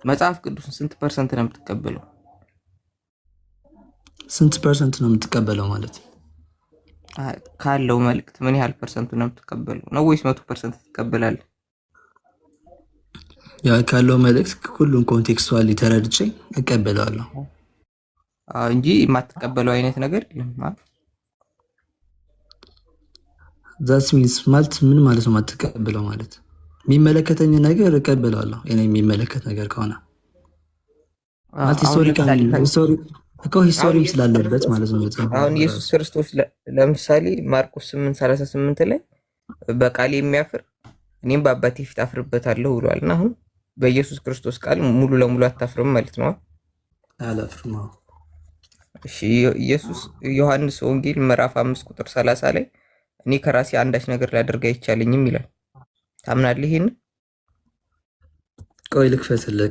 መጽሐፍ ቅዱስን ስንት ፐርሰንት ነው የምትቀበለው? ስንት ፐርሰንት ነው የምትቀበለው ማለት ካለው መልእክት ምን ያህል ፐርሰንቱ ነው የምትቀበለው ነው ወይስ 100% ትቀበላለህ? ያ ካለው መልእክት ሁሉን ኮንቴክስቱዋሊ ተረድቼ እቀበላለሁ እንጂ የማትቀበለው አይነት ነገር የለም ማለት ዛት ሚንስ ማለት ምን ማለት ነው? የማትቀበለው ማለት የሚመለከተኝ ነገር እቀበላለሁ። እኔ የሚመለከት ነገር ከሆነ ማለት ሂስቶሪም ስላለበት ማለት ነው። አሁን ኢየሱስ ክርስቶስ ለምሳሌ ማርቆስ 8:38 ላይ በቃል የሚያፍር እኔም በአባቴ ፊት አፍርበታለሁ ብሏል። እና አሁን በኢየሱስ ክርስቶስ ቃል ሙሉ ለሙሉ አታፍርም ማለት ነው? አላፍርም። እሺ ኢየሱስ ዮሐንስ ወንጌል ምዕራፍ 5:30 ላይ እኔ ከራሴ አንዳች ነገር ላደርግ አይቻለኝም ይላል። ታምናለህ ይሄን? ቆይ ልክፈትልህ፣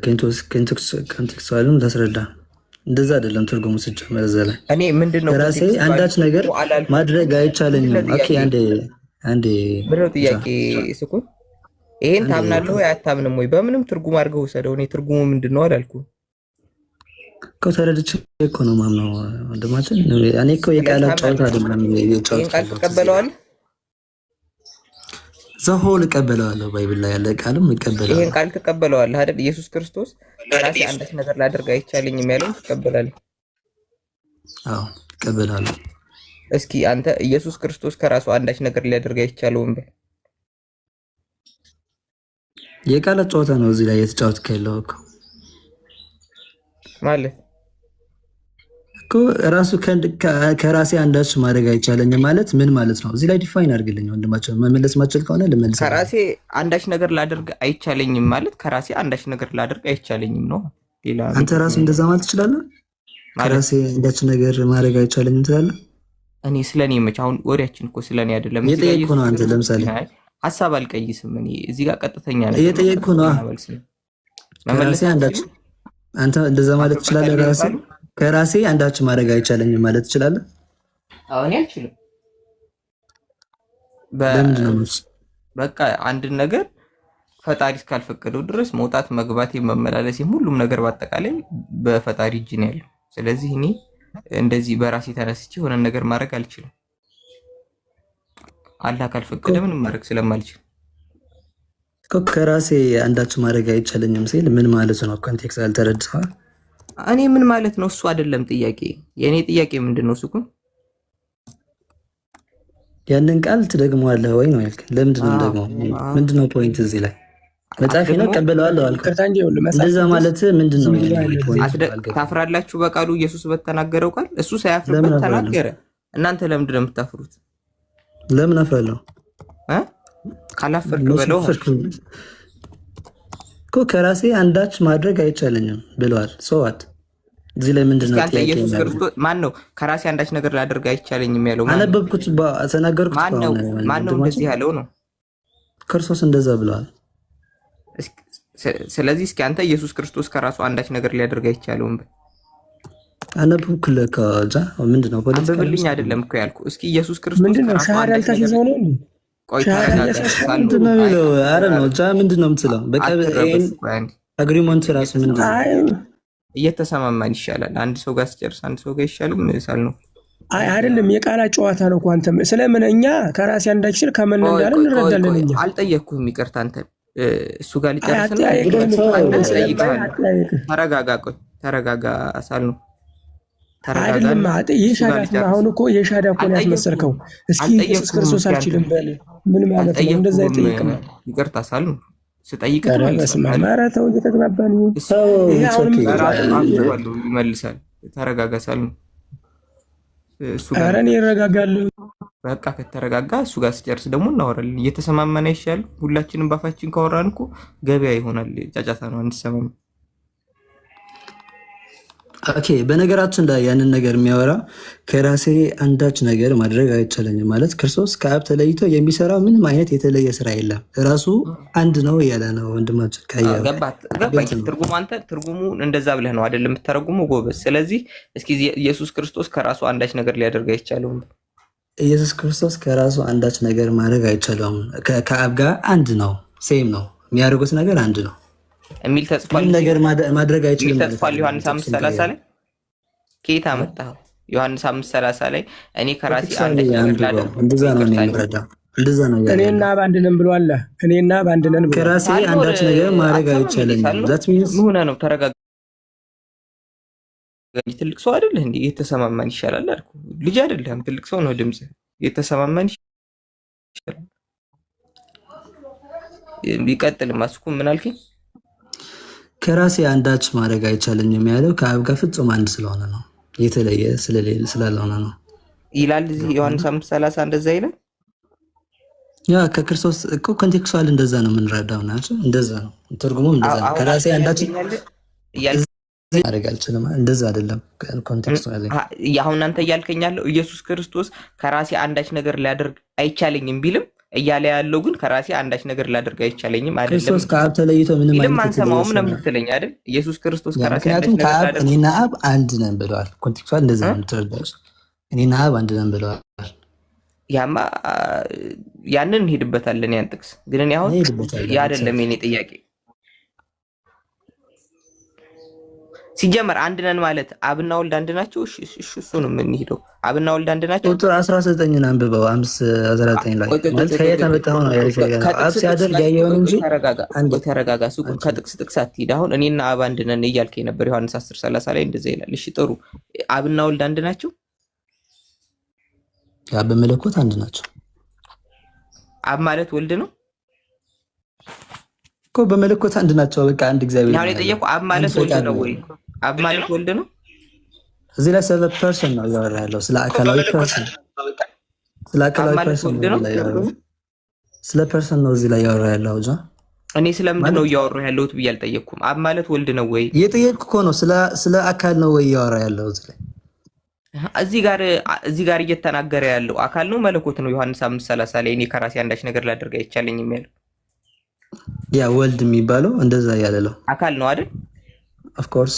ኮንቴክስቱዋሉን ላስረዳ። እንደዛ አይደለም ትርጉሙ ሲጀመር እዛ ላይ እኔ ምንድነው ከራሴ አንዳች ነገር ማድረግ አይቻለኝም። ኦኬ አንዴ ብለው ጥያቄ ስኩን ይሄን ታምናለህ ወይ አታምንም ወይ? በምንም ትርጉም አድርገው ወሰደው። እኔ ትርጉሙ ምንድነው አላልኩም እኮ ተረድቼ እኮ ነው ማምነው ወንድማችን። እኔ እኮ የቃላት ጨዋታ አይደለም የጨዋታ ቃል ተቀበለዋል። ዘሆል እቀበለዋለሁ። ባይብል ላይ ያለ ቃልም እቀበለዋለሁ። ይሄን ቃል ተቀበለዋል አይደል? ኢየሱስ ክርስቶስ ከራሴ አንዳች ነገር ላደርግ አይቻለኝም ያለው ተቀበላለህ? አዎ እቀበላለሁ። እስኪ አንተ ኢየሱስ ክርስቶስ ከራሱ አንዳች ነገር ሊያደርግ አይቻለውም በል። የቃላት ጨዋታ ነው እዚህ ላይ የተጫወትክ ያለው እኮ ማለት እኮ ራሱ ከራሴ አንዳች ማድረግ አይቻለኝም ማለት ምን ማለት ነው? እዚህ ላይ ዲፋይን አድርግልኝ ወንድማችን። መመለስ ማችል ከሆነ ልመልስ። ከራሴ አንዳች ነገር ላደርግ አይቻለኝም ማለት ከራሴ አንዳች ነገር ላደርግ አይቻለኝም ነው። ሌላ አንተ ራሱ እንደዛ ማለት ትችላለህ? ከራሴ አንዳች ነገር ማድረግ አይቻለኝም ትላለህ? እኔ ስለኔ መች አሁን ወሬያችን እኮ ስለኔ አይደለም። እየጠየቅኩ ነው። አንተ ለምሳሌ ሀሳብ አልቀይስም። እኔ እዚህ ጋር ቀጥተኛ ነው እየጠየቅኩ ነው። ከራሴ አንዳች አንተ እንደዛ ማለት ትችላለህ? ራሴ ከራሴ አንዳች ማድረግ አይቻለኝም ማለት ትችላለህ? አሁን አልችልም። በቃ አንድ ነገር ፈጣሪ እስካልፈቀደው ድረስ መውጣት መግባቴ መመላለሴ ሁሉም ነገር በአጠቃላይ በፈጣሪ እጅ ነው ያለው። ስለዚህ እኔ እንደዚህ በራሴ ተነስቼ ሆነ ነገር ማድረግ አልችልም። አላህ ካልፈቀደ ምንም ማድረግ ስለማልችል ከራሴ አንዳች ማድረግ አይቻለኝም ሲል ምን ማለት ነው? ኮንቴክስት አልተረዳኸው? እኔ ምን ማለት ነው እሱ አይደለም ጥያቄ። የኔ ጥያቄ ምንድነው? እሱ እኮ ያንን ቃል ትደግመዋለህ ወይ ነው ያልከኝ። ለምንድን ነው ደግሞ ምንድነው ፖይንት እዚህ ላይ? መጽሐፌ ነው ቀበለዋለሁ አልኩት። እንደዛ ማለት ምንድነው? ታፍራላችሁ በቃሉ ኢየሱስ በተናገረው ቃል እሱ ሳያፍርበት ተናገረ። እናንተ ለምንድን ነው የምታፍሩት? ለምን አፍራለሁ? ካላፈርክ በለው እኮ ከራሴ አንዳች ማድረግ አይቻለኝም ብለዋል። ሰዋት እዚህ ላይ ምንድነው ጥያቄ? ኢየሱስ ክርስቶስ ማን ነው ከራሴ አንዳች ነገር ላደርግ አይቻለኝም ያለው? አነበብኩት፣ ተናገርኩት። ማን ነው እንደዚህ ያለው ነው? ክርስቶስ እንደዛ ብለዋል። ስለዚህ እስኪ አንተ ኢየሱስ ክርስቶስ ከራሱ አንዳች ነገር ሊያደርግ አይቻለውም በል። አነበብኩልህ ከዛ ምንድነው ፖለቲካልኝ አይደለም እኮ ያልኩ። እስኪ ኢየሱስ ክርስቶስ ምንድነው ሻሃዳ አልታዘዘው ነው እንዴ? ቆይ ተረጋጋ። ምንድነው የሚለው? አረ ነው ጃ ምንድነው የምትለው? በቃ አግሪመንት ራሱ ምንድነው? እየተሰማማን ይሻላል። አንድ ሰው ጋር ስጨርስ አንድ ሰው ጋር ይሻላል። ምን ይሳል ነው? አይ አይደለም፣ የቃላት ጨዋታ ነው እኮ። አንተም ስለምን እኛ ከራሴ አንዳች ስል ከምን እንዳለ እንረዳለን። እኛ አልጠየቅኩህም፣ ይቅርታ። አንተ እሱ ጋር ሊጨርስና ተረጋጋ። ቆይ ተረጋጋ ሳል ነው አይደለም። የሻዳ አሁን እኮ የሻዳ እኮ ነው ያስመሰልከው። እስኪ ኢየሱስ ክርስቶስ አልችልም በል ምን ማለት ነው? እንደዛ አይጠይቅም። ይቅርታ ሳል ነው ስጠይቅ ተው እየተግባባን ይመልሳል። ተረጋጋ ሳል ነው እሱ ጋር እኔ እረጋጋለሁ። በቃ ከተረጋጋ እሱ ጋር ስጨርስ ደግሞ እናወራለን። እየተሰማማን አይሻል? ሁላችንም ባፋችን ካወራን እኮ ገበያ ይሆናል። ጫጫታ ነው አንሰማም። ኦኬ፣ በነገራችን ላይ ያንን ነገር የሚያወራ ከራሴ አንዳች ነገር ማድረግ አይቻለኝም ማለት ክርስቶስ ከአብ ተለይቶ የሚሰራ ምንም አይነት የተለየ ስራ የለም፣ ራሱ አንድ ነው እያለ ነው ወንድማችን። ገባኝ። ትርጉሙ አንተ ትርጉሙ እንደዛ ብለህ ነው አይደል የምትተረጉመው? ጎበዝ። ስለዚህ እስኪ ኢየሱስ ክርስቶስ ከራሱ አንዳች ነገር ሊያደርግ አይቻለውም። ኢየሱስ ክርስቶስ ከራሱ አንዳች ነገር ማድረግ አይቻለውም። ከአብ ጋር አንድ ነው፣ ሴም ነው፣ የሚያደርጉት ነገር አንድ ነው። የሚል ተጽፏል። ምንም ነገር ማድረግ አይችልም ማለት ተጽፏል ዮሐንስ 5:30 ላይ ከየት አመጣኸው? ዮሐንስ 5:30 ላይ እኔ ከራሴ አንዳች ነገር ላደርግ እንደዛ ነው የሚረዳው። እንደዛ ነው እኔና በአንድ ነን ብሎ አለ። እኔና በአንድ ነን ብሎ ከራሴ አንዳች ነገር ማድረግ አይቻልም። ዛት ሚንስ ምን ሆነ ነው? ተረጋጋ። ትልቅ ሰው አይደለህ እንዴ? የተሰማማን ይሻላል አልኩ። ልጅ አይደለም ትልቅ ሰው ነው። ድምጽ የተሰማማን ይሻላል። ቢቀጥል ማስኩ ምን አልከኝ? ከራሴ አንዳች ማድረግ አይቻልኝም ያለው ከአብ ጋር ፍጹም አንድ ስለሆነ ነው። የተለየ ስላልሆነ ነው ይላል እዚህ ዮሐንስ 5:30 እንደዛ ይላል። ያ ከክርስቶስ እኮ ኮንቴክስቹዋል እንደዛ ነው የምንረዳው ናቸው። እንደዛ ነው ትርጉሙም እንደዛ ነው። ከራሴ አንዳች ማድረግ አልችልም እንደዛ አይደለም ኮንቴክስቹዋል። አሁን አንተ እያልከኝ ያለው ኢየሱስ ክርስቶስ ከራሴ አንዳች ነገር ሊያደርግ አይቻለኝም ቢልም እያለ ያለው ግን ከራሴ አንዳች ነገር ላደርግ አይቻለኝም አይደለም። ክርስቶስ ከአብ ተለይቶ ምንም አይነት አንሰማውም ነው የምትለኝ አይደል? ኢየሱስ ክርስቶስ ከራሴ አንዳች ነገር ላደርግ እኔና አብ አንድ ነን ብለዋል። ኮንቴክስቹዋል እንደዛ ነው የምትረዳው። እኔና አብ አንድ ነን ብለዋል። ያማ ያንን እንሄድበታለን። ያን ጥቅስ ግን እኔ አሁን ያ አይደለም የኔ ጥያቄ። ሲጀመር አንድ ነን ማለት አብና ወልድ አንድ ናቸው? እሺ እሱንም እንሄደው። አብና ወልድ አንድ ናቸው? ቁጥር 19 አንብበው 5:19 ላይ ማለት ከየት አመጣኸው ነው ያልከኝ? አብ ሲያደርግ ያየውን እንጂ ተረጋጋ። ከጥቅስ አትሂድ። አሁን እኔና አብ አንድ ነን እያልከኝ ነበር። ዮሐንስ 10:30 ላይ እንደዛ ይላል። እሺ ጥሩ። አብና ወልድ አንድ ናቸው? ያ በመለኮት አንድ ናቸው። አብ ማለት ወልድ ነው እኮ በመለኮት አንድ ናቸው። በቃ አንድ እግዚአብሔር ነው። ያው የጠየቁ አብ ማለት ወልድ ነው ወይ? አብ ማለት ወልድ ነው። እዚህ ላይ ስለ ፐርሰን ነው እያወራ ያለው፣ ስለ አካላዊ ፐርሰን፣ ስለ አካላዊ ፐርሰን ነው። ስለ ፐርሰን ነው እዚህ ላይ እያወራ ያለው። እኔ ስለምንድን ነው እያወራ ያለሁት ብዬ አልጠየቅኩም። አብ ማለት ወልድ ነው ወይ? የጠየቅኩ እኮ ነው። ስለ አካል ነው ወይ እያወራ ያለው እዚህ ላይ? እዚህ ጋር እየተናገረ ያለው አካል ነው መለኮት ነው? ዮሐንስ 5:30 ላይ እኔ ከራሴ አንዳች ነገር ላደርግ አይቻለኝም ያለው ያ ወልድ የሚባለው እንደዛ ያለው አካል ነው አይደል? ኦፍ ኮርስ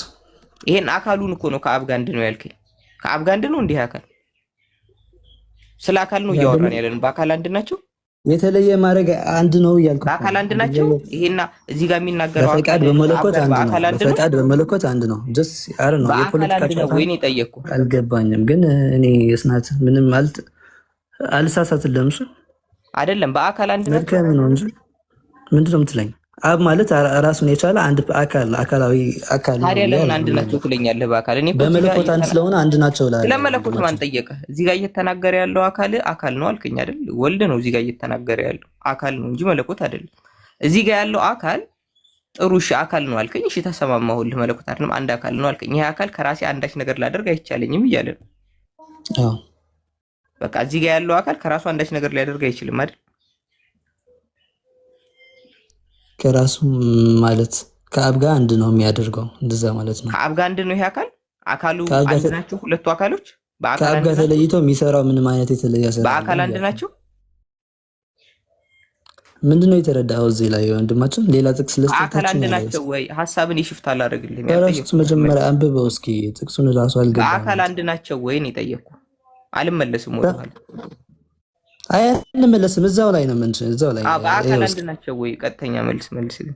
ይሄን አካሉን እኮ ነው ከአብ ጋር አንድ ነው ያልከኝ። ከአብ ጋር አንድ ነው እንዲህ አካል ስለ አካል ነው እያወራን ያለን። በአካል አንድ ናቸው? የተለየ ማድረግ አንድ ነው እያልኩ በአካል አንድ ናቸው። ይሄና እዚህ ጋር የሚናገረው በፈቃድ በመለኮት አንድ ነው። በፈቃድ በመለኮት አንድ ነው። ጀስ አረ ነው የፖለቲካ ጨዋታ ወይ ነው ጠየቅኩ። አልገባኝም ግን እኔ እስናት ምንም አልሳሳትልህም። እሱ አይደለም በአካል አንድ ናቸው ነው እንጂ ምንድን ነው የምትለኝ? አብ ማለት ራሱን የቻለ አንድ አካላዊ አካል ነው። ታዲያ ለምን አንድ ናቸው ትለኛለህ? በአካል እኔ በመለኮት አንድ ስለሆነ አንድ ናቸው ላይ ስለመለኮት ማን ጠየቀ? እዚህ ጋር እየተናገረ ያለው አካል ነው አልከኝ አይደል? ወልድ ነው እዚህ ጋር እየተናገረ ያለው አካል ነው እንጂ መለኮት አይደለም። እዚህ ጋር ያለው አካል ጥሩ እሺ አካል ነው አልከኝ። እሺ ተሰማማሁልህ። መለኮት አይደለም አንድ አካል ነው አልከኝ። ይሄ አካል ከራሴ አንዳች ነገር ላደርግ አይቻለኝም እያለ ነው። አዎ በቃ እዚህ ጋር ያለው አካል ከራሱ አንዳች ነገር ሊያደርግ አይችልም አይደል? ከራሱ ማለት ከአብ ጋር አንድ ነው የሚያደርገው እንደዛ ማለት ነው። ከአብ ጋር አንድ ነው ይሄ አካሉ አንድ ናቸው ሁለቱ አካሎች። ከአብ ጋር ተለይቶ የሚሰራው ምንም አይነት የተለየ ስራ በአካል አንድ ናቸው። ምንድነው የተረዳኸው እዚህ ላይ ወንድማችን? ሌላ ጥቅስ ለስጥታችን በአካል አንድ ናቸው ወይ? ሐሳብን ይሽፍታ አላደርግልህም። ያጠየቁት መጀመሪያ አንብበው እስኪ ጥቅሱን ራሱ አልገባም። በአካል አንድ ናቸው ወይ ነው የጠየቅኩ። አልመለስም ወደኋላ አይ እንመለስም። እዛው ላይ ነው እዛው ላይ በአካል አንድ ናቸው ወይ? ቀጥተኛ መልስልኝ።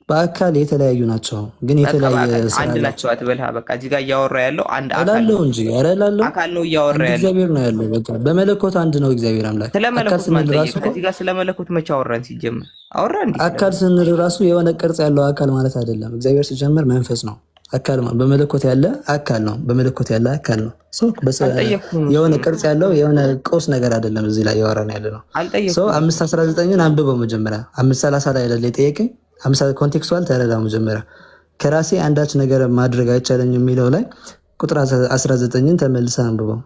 በአካል የተለያዩ ናቸው ግን የተለያየ አንድ ናቸው አትበልሃ። በቃ እዚህ ጋር እያወራ ያለው አንድ አካል ነው እንጂ ያረላለው አካል ነው እያወራ ያለው እግዚአብሔር ነው ያለው። በቃ በመለኮት አንድ ነው እግዚአብሔር አምላክ። ስለመለኮት ማለት እዚህ ጋር ስለመለኮት መቼ አወራን? ሲጀምር አወራን እንዴ? አካል ስንል ራሱ የሆነ ቅርጽ ያለው አካል ማለት አይደለም። እግዚአብሔር ሲጀምር መንፈስ ነው። አካል ነው በመለኮት ያለ አካል ነው። በመለኮት ያለ አካል ነው። ሰው የሆነ ቅርጽ ያለው የሆነ ቁስ ነገር አይደለም። እዚህ ላይ ያወራን ያለ ነው። ሰው 5:19ን አንብበው መጀመሪያ 5:30 ላይ አይደለ የጠየቀኝ? 5 ኮንቴክስቱዋል ተረዳው መጀመሪያ። ከራሴ አንዳች ነገር ማድረግ አይቻለኝም የሚለው ላይ ቁጥር 19ን ተመልሰህ አንብበው።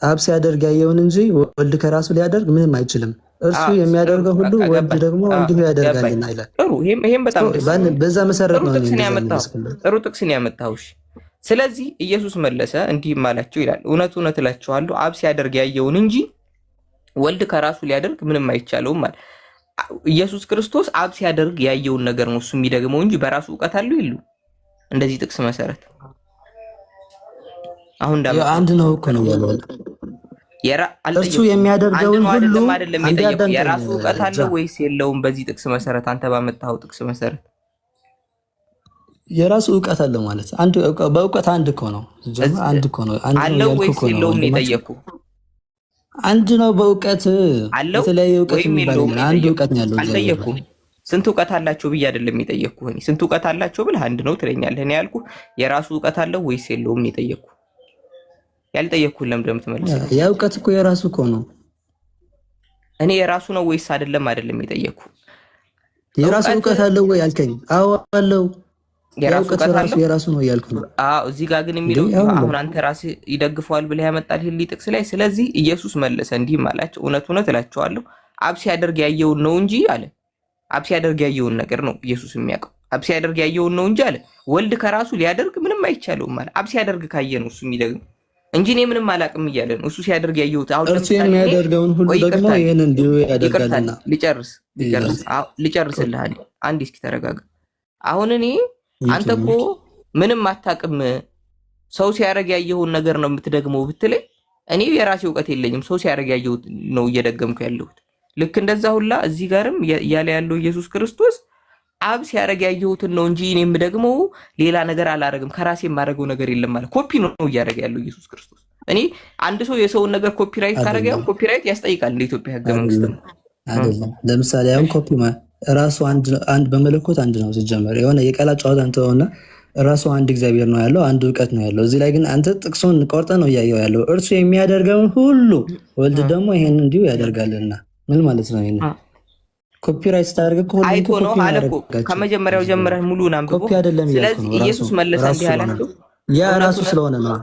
አብ ሲያደርግ ያየውን እንጂ ወልድ ከራሱ ሊያደርግ ምንም አይችልም። እርሱ የሚያደርገው ሁሉ ወልድ ደግሞ እንዲሁ ያደርጋልና ይላል። ጥሩ ይሄም በጣም በዛ መሰረት ነው ጥሩ ጥቅስን ያመጣው። ስለዚህ ኢየሱስ መለሰ እንዲህም አላቸው ይላል፣ እውነት እውነት እላችኋለሁ አብ ሲያደርግ ያየውን እንጂ ወልድ ከራሱ ሊያደርግ ምንም አይቻለውም ማለት። ኢየሱስ ክርስቶስ አብ ሲያደርግ ያየውን ነገር ነው እሱ የሚደግመው እንጂ በራሱ ዕውቀት አለው ይሉ እንደዚህ ጥቅስ መሰረት አሁን አንድ ነው እኮ ነው ያለው። እርሱ የሚያደርገውን ሁሉ የራሱ ዕውቀት አለው ወይስ የለውም? በዚህ ጥቅስ መሰረት አንተ ባመጣው ጥቅስ መሰረት የራሱ እውቀት አለ ማለት አንድ በእውቀት አንድ እኮ ነው። አንድ እኮ ነው። አንድ ነው ያልኩህ እኮ ነው። አንድ ነው በእውቀት የተለያየ እውቀት የሚባል አንድ እውቀት ነው ያለው። አልጠየኩም ስንት እውቀት አላቸው ብዬ አይደለም የጠየቅኩህ። እኔ ስንት እውቀት አላቸው ብለህ አንድ ነው ትለኛለህ። እኔ ያልኩህ የራሱ እውቀት አለው ወይስ የለውም ነው የጠየቅኩህ። ያልጠየቅኩህን ለምንድን ነው የምትመልሰው? ያ እውቀት እኮ የራሱ እኮ ነው። እኔ የራሱ ነው ወይስ አይደለም የጠየቅኩህ። የራሱ እውቀት አለው ወይ አልከኝ? አዎ አለው። የራሱ ነው እያልኩ ነው። አዎ እዚህ ጋር ግን የሚለው አሁን አንተ ራስህ ይደግፈዋል ብለህ ያመጣልህ ጥቅስ ላይ ስለዚህ ኢየሱስ መለሰ እንዲህ አላቸው፣ እውነት እውነት እላቸዋለሁ አብ ሲያደርግ ያየውን ነው እንጂ አለ። አብ ሲያደርግ ያየውን ነገር ነው ኢየሱስ የሚያውቀው። አብ ሲያደርግ ያየውን ነው እንጂ አለ። ወልድ ከራሱ ሊያደርግ ምንም አይቻለውም ማለት አብ ሲያደርግ ካየ ነው እሱ የሚደግም እንጂ እኔ ምንም አላውቅም እያለ ነው እሱ ሲያደርግ ያየሁት። አሁን እርሱ የሚያደርገውን ሁሉ ደግሞ ይሄን እንዲሁ ያደርጋልና ልጨርስልህ አንዴ እስኪ ተረጋጋ። አሁን እኔ አንተ እኮ ምንም አታውቅም ሰው ሲያደርግ ያየውን ነገር ነው የምትደግመው ብትለኝ እኔ የራሴ እውቀት የለኝም ሰው ሲያደርግ ያየሁት ነው እየደገምኩ ያለሁት። ልክ እንደዛ ሁላ እዚህ ጋርም እያለ ያለው ኢየሱስ ክርስቶስ አብ ሲያደርግ ያየሁትን ነው እንጂ እኔም ደግሞ ሌላ ነገር አላደርግም ከራሴ የማደርገው ነገር የለም ማለት ኮፒ ነው እያደረገ ያለው ኢየሱስ ክርስቶስ። እኔ አንድ ሰው የሰውን ነገር ኮፒራይት ካደረገ ያው ኮፒራይት ያስጠይቃል እንደ ኢትዮጵያ ሕገ መንግስት ነው አይደለም። ለምሳሌ አሁን ኮፒ ራሱ አንድ በመለኮት አንድ ነው ሲጀመር የሆነ የቃላት ጨዋታ እንተውና ራሱ አንድ እግዚአብሔር ነው ያለው፣ አንድ እውቀት ነው ያለው። እዚህ ላይ ግን አንተ ጥቅሱን ቆርጠ ነው እያየው ያለው እርሱ የሚያደርገውን ሁሉ ወልድ ደግሞ ይሄን እንዲሁ ያደርጋልና ምን ማለት ነው? ይሄን ኮፒራይት ስታደርግ እኮ ሁሉ አይቶ ነው አለ እኮ ከመጀመሪያው ጀምረህ ሙሉን አንብቦ። ስለዚህ ኢየሱስ መለሰ እንዲህ አላቸው፣ ያ ራሱ ስለሆነ ነው።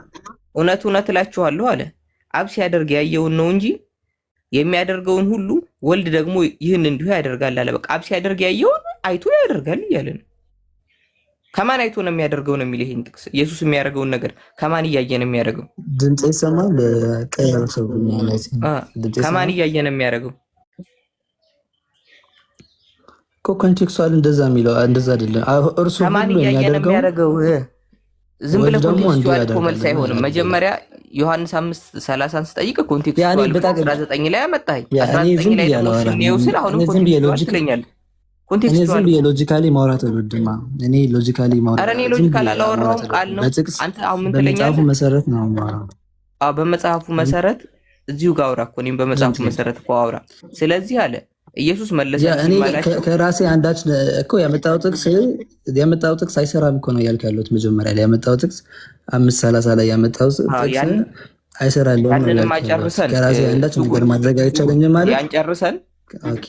እውነት እውነት እላችኋለሁ አለ አብ ሲያደርግ ያየውን ነው እንጂ የሚያደርገውን ሁሉ ወልድ ደግሞ ይህን እንዲሁ ያደርጋል አለ። በቃ አብ ሲያደርግ ያየውን አይቶ ያደርጋል እያለ ነው። ከማን አይቶ ነው የሚያደርገው ነው የሚለው ይሄን ጥቅስ። ኢየሱስ የሚያደርገውን ነገር ከማን እያየ ነው የሚያደርገው? ድምጽ ይሰማል። ለቀየረው ከማን እያየ ነው የሚያደርገው? ኮንቴክስቱአል እንደዛ የሚለው እንደዛ አይደለም። እርሱ ከማን እያየ ነው የሚያደርገው? ዝም ብለህ ኮንቴክስቱአል ኮመልስ አይሆንም። መጀመሪያ ዮሐንስ 5:30 ስጠይቅ ኮንቴክስቱአል 19 ላይ አመጣኝ። 19 ላይ ደግሞ ነው ስለ አሁንም ኮንቴክስቱአል ትለኛለህ። ኮንቴክስቱአል እኔ ሎጂካሊ ማውራት አልወድም። እኔ ሎጂካሊ ማውራት አረ እኔ ሎጂካሊ አላወራሁም ቃል ነው። አንተ አሁን ምን ትለኛለህ? በመጽሐፉ መሰረት ነው ማውራት። በመጽሐፉ መሰረት እዚሁ ጋር አውራ እኮ እኔም በመጽሐፉ መሰረት እኮ አውራ። ስለዚህ አለ ኢየሱስ መለሰ ማለት ከራሴ አንዳች እኮ ያመጣው ጥቅስ አይሰራም እኮ ነው ያልክ ያለሁት። መጀመሪያ ላይ ያመጣው ጥቅስ 5:30 ላይ ያመጣው ጥቅስ አይሰራልም። ከራሴ አንዳች ነገር ማድረግ አይቻለኝም ማለት ያን ጨርሰን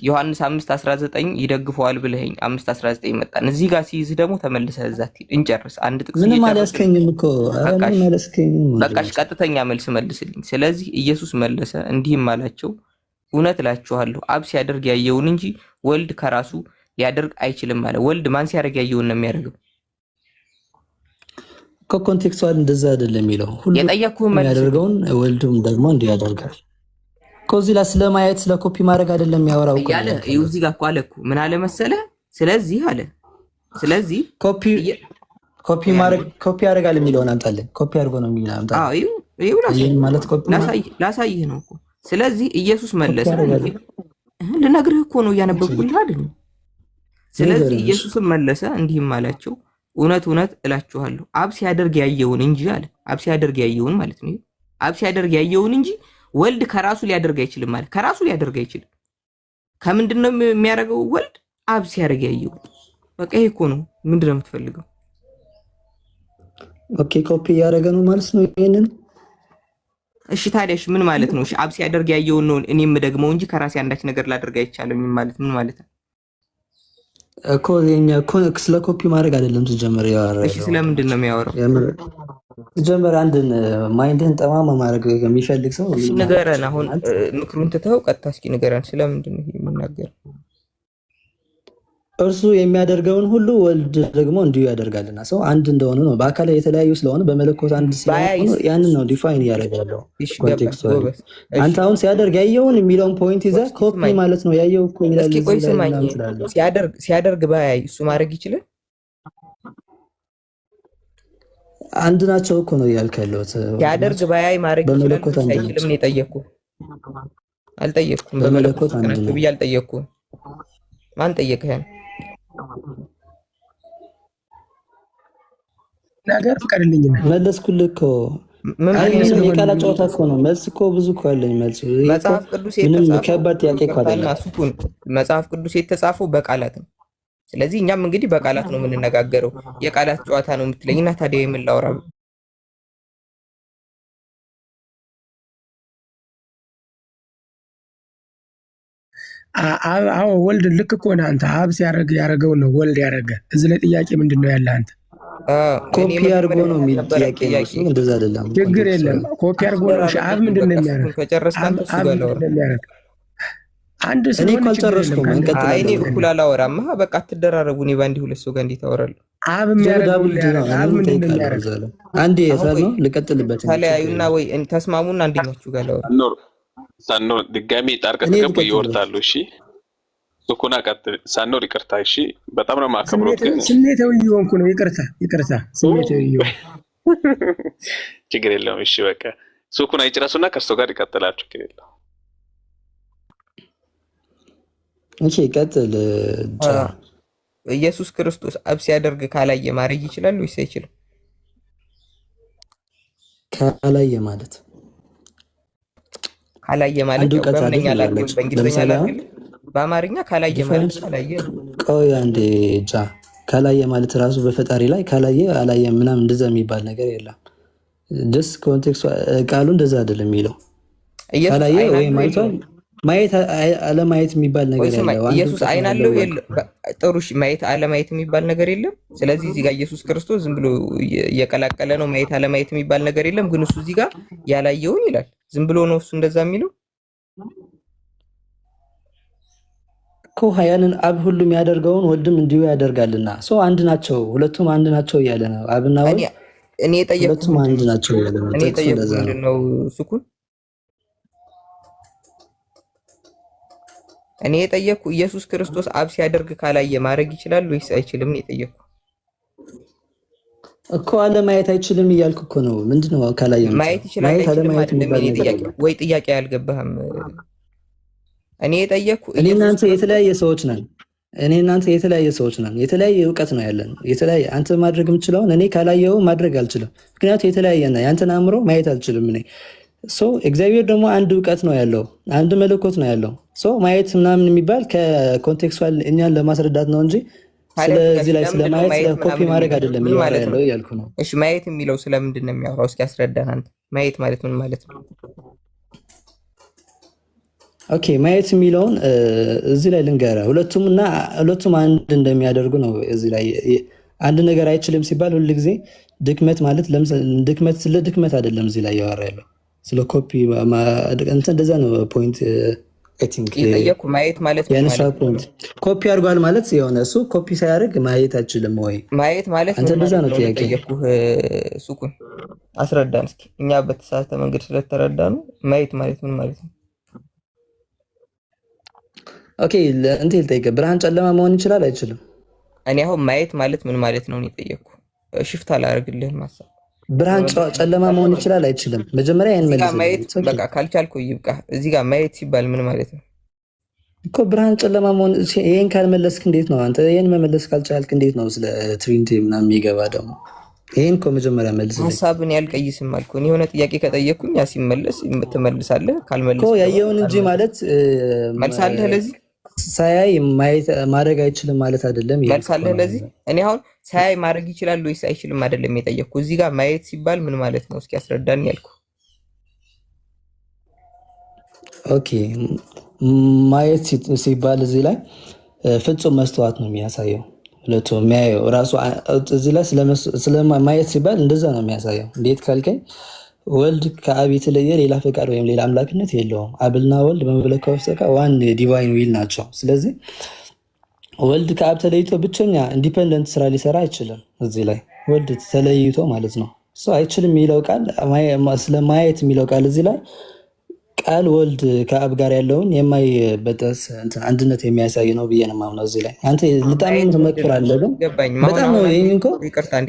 ዮሐንስ 5:19 ይደግፈዋል ብለኸኝ 5:19 መጣን። እዚህ ጋር ሲይዝ ደግሞ ተመልሰህ እዛ እንጨርስ። አንድ ጥቅስ ምንም አላስከኝም እኮ በቃሽ፣ ቀጥተኛ መልስ መልስልኝ። ስለዚህ ኢየሱስ መለሰ እንዲህም አላቸው እውነት እላችኋለሁ አብ ሲያደርግ ያየውን እንጂ ወልድ ከራሱ ሊያደርግ አይችልም አለ። ወልድ ማን ሲያደርግ ያየውን ነው የሚያደርገው? ኮንቴክስቱአል እንደዛ አይደለም የሚለው ሁሉ የሚያደርገውን ወልድም ደግሞ እንዲህ ያደርጋል እኮ። እዚህ ላይ ስለማየት ስለ ኮፒ ማድረግ አይደለም የሚያወራው እኮ ያለ እዚህ ጋር እኮ አለ እኮ ምን አለ መሰለህ? ስለዚህ አለ ስለዚህ ኮፒ ማድረግ ኮፒ ያደርጋል የሚለውን አምጣልኝ። ኮፒ አድርጎ ነው የሚለው አምጣ። አዎ ይሄ ማለት ኮፒ ላሳይህ ነው እኮ። ስለዚህ ኢየሱስ መለሰ ልነግርህ እኮ ነው እያነበብኩልህ አይደል? ስለዚህ ኢየሱስም መለሰ እንዲህም አላቸው እውነት እውነት እላችኋለሁ አብ ሲያደርግ ያየውን እንጂ አለ። አብ ሲያደርግ ያየውን ማለት ነው። አብ ሲያደርግ ያየውን እንጂ ወልድ ከራሱ ሊያደርግ አይችልም ማለት ከራሱ ሊያደርግ አይችልም። ከምንድን ነው የሚያደርገው? ወልድ አብ ሲያደርግ ያየው። በቃ ይሄ እኮ ነው። ምንድን ነው የምትፈልገው? ኦኬ ኮፒ ያደረገ ነው ማለት ነው ይሄንን። እሺ ታዲያሽ ምን ማለት ነው? እሺ አብ ሲያደርግ ያየውን ነው እኔም ደግመው እንጂ ከራሴ አንዳች ነገር ላደርግ አይቻልም ማለት ምን ማለት ነው? እኮ የኛ ስለ ኮፒ ማድረግ አይደለም ሲጀመር ያወራው። እሺ ስለምንድን ነው የሚያወራው? ሲጀመር አንድን ማይንድን ጠማማ ማድረግ የሚፈልግ ሰው እሺ ንገረን። አሁን ምክሩን ትተው ቀጥታ እስኪ ንገረን ስለምንድን ነው የሚናገር? እርሱ የሚያደርገውን ሁሉ ወልድ ደግሞ እንዲሁ ያደርጋልና ሰው አንድ እንደሆነ ነው። በአካል የተለያዩ ስለሆነ በመለኮት አንድ ስለሆነ ያንን ነው ዲፋይን ያደርጋለው ኮንቴክስቱ። አንተ አሁን ሲያደርግ ያየውን የሚለውን ፖይንት ይዘህ ኮፒ ማለት ነው ያየው እኮ ይላል። እስኪ ቆይ ስማኝ፣ ሲያደርግ ባያይ እሱ ማድረግ ይችላል? አንድ ናቸው እኮ ነው እያልክ ያለሁት። ሲያደርግ ባያይ ማድረግ ይችላል አይችልም ነው የጠየቅኩህ። አልጠየቅኩም። በመለኮት አንድ ነው ብዬ አልጠየቅኩም። ማን ጠየቀህ? ነገር ፍቀድልኝና መለስኩልህ እኮ። አይ የቃላት ጨዋታ እኮ ነው። መልስ እኮ ብዙ እኮ አለኝ። መልስ መጽሐፍ ቅዱስ ምንም የተጻፈው ከባድ ጥያቄ እኮ አይደለም። ሱኩን መጽሐፍ ቅዱስ የተጻፈው በቃላት ነው። ስለዚህ እኛም እንግዲህ በቃላት ነው የምንነጋገረው። የቃላት ጨዋታ ነው የምትለኝና ታዲያ የምን ላውራ? አዎ ወልድ ልክ እኮ ነህ አንተ። አብ ሲያደርግ ያደረገውን ነው ወልድ ያደረገ። እዚህ ላይ ጥያቄ ምንድን ነው ያለህ አንተ? ኮፒ አድርጎ ነው የሚል ጥያቄ ነው እሱ። እንደዛ አይደለም፣ ችግር የለም። ኮፒ አድርጎ ነው። እሺ አብ ምንድን ነው የሚያደርግ? አብ ምንድን ነው የሚያደርግ? አንድ እኔ እኮ አልጨረስኩም። አይ እኔ እኩል አላወራም። በቃ አትደራረቡ። እኔ በአንድ ሁለት ሰው ጋር እንዴት አወራለሁ? አብ የሚያደርገው አብ ምንድን ነው የሚያደርግ? አንዴ የሰር ነው ልቀጥልበት። ተለያዩና ወይ ተስማሙና አንደኛችሁ ጋር ላወራ ሳኖር ድጋሚ ጣርቀ ተገቡ ይወርታሉ። እሺ ሱኩና ቀጥል። ሳኖር ይቅርታ። እሺ በጣም ነው ማከብሮት። ስሜታዊ እየሆንኩ ነው። ይቅርታ ስሜታዊ እየሆንኩ ችግር የለውም። እሺ በቃ ሱኩና ይጨርሱና ከእርሶ ጋር ይቀጥላል። ችግር የለውም። እሺ ቀጥል። ኢየሱስ ክርስቶስ አብ ሲያደርግ ካላየ ማድረግ ይችላል ወይስ አይችልም? ካላየ ማለት በእንግሊዝኛ ላድርግ፣ በአማርኛ ካላየ ማለት ካላየ። ቆይ አንዴ ካላየ ማለት ራሱ በፈጣሪ ላይ ካላየ አላየ ምናምን እንደዛ የሚባል ነገር የለም። ደስ ኮንቴክስቱ ቃሉ እንደዛ አይደለም የሚለው። ካላየ ወይ ማየት አለማየት የሚባል ነገር የለም። ኢየሱስ አይን አለው ጥሩ። እሺ ማየት አለማየት የሚባል ነገር የለም። ስለዚህ እዚህ ጋር ኢየሱስ ክርስቶስ ዝም ብሎ እየቀላቀለ ነው። ማየት አለማየት የሚባል ነገር የለም። ግን እሱ እዚህ ጋር ያላየውን ይላል። ዝም ብሎ ነው እሱ እንደዛ የሚለው እኮ። ያንን አብ ሁሉም ያደርገውን ወልድም እንዲሁ ያደርጋልና ሰው አንድ ናቸው፣ ሁለቱም አንድ ናቸው እያለ ነው። አብና ወልድ እኔ የጠየኩት ሁለቱም አንድ ናቸው እያለ ነው። እኔ የጠየኩት ምንድን ነው ሱኩን? እኔ የጠየኩ ኢየሱስ ክርስቶስ አብ ሲያደርግ ካላየ ማድረግ ይችላል ወይስ አይችልም ነው የጠየኩ እኮ። አለማየት አይችልም እያልኩ እኮ ነው። ምንድነው ካላየ ማየት ይችላል አይችልም አይደለም የኔ ጥያቄ። ወይ ጥያቄ አልገባህም? እኔ የጠየኩ እኔ እናንተ የተለያየ ሰዎች ነን። የተለያየ እውቀት ነው ያለን። የተለያየ አንተ ማድረግ የምችለውን እኔ ካላየው ማድረግ አልችልም። ምክንያቱም የተለያየ ነው። ያንተን አእምሮ ማየት አልችልም እኔ። እግዚአብሔር ደግሞ አንድ እውቀት ነው ያለው፣ አንድ መለኮት ነው ያለው። ማየት ምናምን የሚባል ከኮንቴክስቱዋል እኛን ለማስረዳት ነው እንጂ ስለዚህ ላይ ስለማየት ስለኮፒ ማድረግ አይደለም ያለው እያልኩ ነው። እሺ ማየት የሚለው ስለምንድን ነው የሚያወራው? እስኪ አስረዳን አንተ። ማየት ማለት ምን ማለት ነው? ኦኬ ማየት የሚለውን እዚህ ላይ ልንገርህ። ሁለቱም አንድ እንደሚያደርጉ ነው። እዚህ ላይ አንድ ነገር አይችልም ሲባል ሁሉ ጊዜ ድክመት ማለት ድክመት ስለ ድክመት አይደለም እዚህ ላይ ያወራ ያለው ስለ ኮፒ እንትን እንደዛ ነው ፖይንት። አይ ቲንክ የጠየኩ ማየት ማለት ፖይንት ኮፒ አድርጓል ማለት የሆነ እሱ ኮፒ ሳያደርግ ማየት አይችልም ወይ ማየት ማለት አንተ እንደዛ ነው ጥያቄ። ሱኩን አስረዳን እስኪ። እኛ በተሳሳተ መንገድ ስለተረዳ ነው። ማየት ማለት ምን ማለት ነው? ኦኬ እንትን ልጠይቅህ፣ ብርሃን ጨለማ መሆን ይችላል አይችልም? እኔ አሁን ማየት ማለት ምን ማለት ነው የጠየኩ። ሽፍት አላደርግልህም ሀሳብ። ብርሃን ጨለማ መሆን ይችላል አይችልም? መጀመሪያ ይሄን መልስ። በቃ ካልቻልኩ ይብቃ። እዚህ ጋር ማየት ሲባል ምን ማለት ነው እኮ? ብርሃን ጨለማ መሆን ይሄን ካልመለስክ እንዴት ነው አንተ? ይሄን መመለስ ካልቻልክ እንዴት ነው ስለ ትሪኒቲ ምናምን የሚገባ ደግሞ? ይሄን እኮ መጀመሪያ መልስ። ሀሳብን ያልቀይስም አልኩ። እኔ የሆነ ጥያቄ ከጠየቅኩኝ ያ ሲመለስ ትመልሳለህ፣ ካልመለስክ እኮ ያየውን እንጂ ማለት መልሳለህ። ለዚህ ሳያይ ማድረግ አይችልም ማለት አይደለም። መልሳለህ ለዚህ። እኔ አሁን ሳያይ ማድረግ ይችላል ወይስ አይችልም አይደለም የጠየቅኩ። እዚህ ጋር ማየት ሲባል ምን ማለት ነው እስኪ አስረዳን ያልኩ። ኦኬ ማየት ሲባል እዚህ ላይ ፍጹም መስተዋት ነው የሚያሳየው። ሁለቱ የሚያየው ራሱ እዚህ ላይ ስለማየት ሲባል እንደዛ ነው የሚያሳየው። እንዴት ካልከኝ ወልድ ከአብ የተለየ ሌላ ፈቃድ ወይም ሌላ አምላክነት የለውም። አብና ወልድ በመለኮት በስተቀር ዋን ዲቫይን ዊል ናቸው። ስለዚህ ወልድ ከአብ ተለይቶ ብቸኛ ኢንዲፔንደንት ስራ ሊሰራ አይችልም። እዚህ ላይ ወልድ ተለይቶ ማለት ነው አይችልም የሚለው ቃል ስለማየት የሚለው ቃል እዚህ ላይ ቃል ወልድ ከአብ ጋር ያለውን የማይበጠስ አንድነት የሚያሳይ ነው ብዬ ነው የማምነው። እዚህ ላይ አንተ በጣም ትመክራለህ፣ ግን በጣም ነው ይሄን እንኳ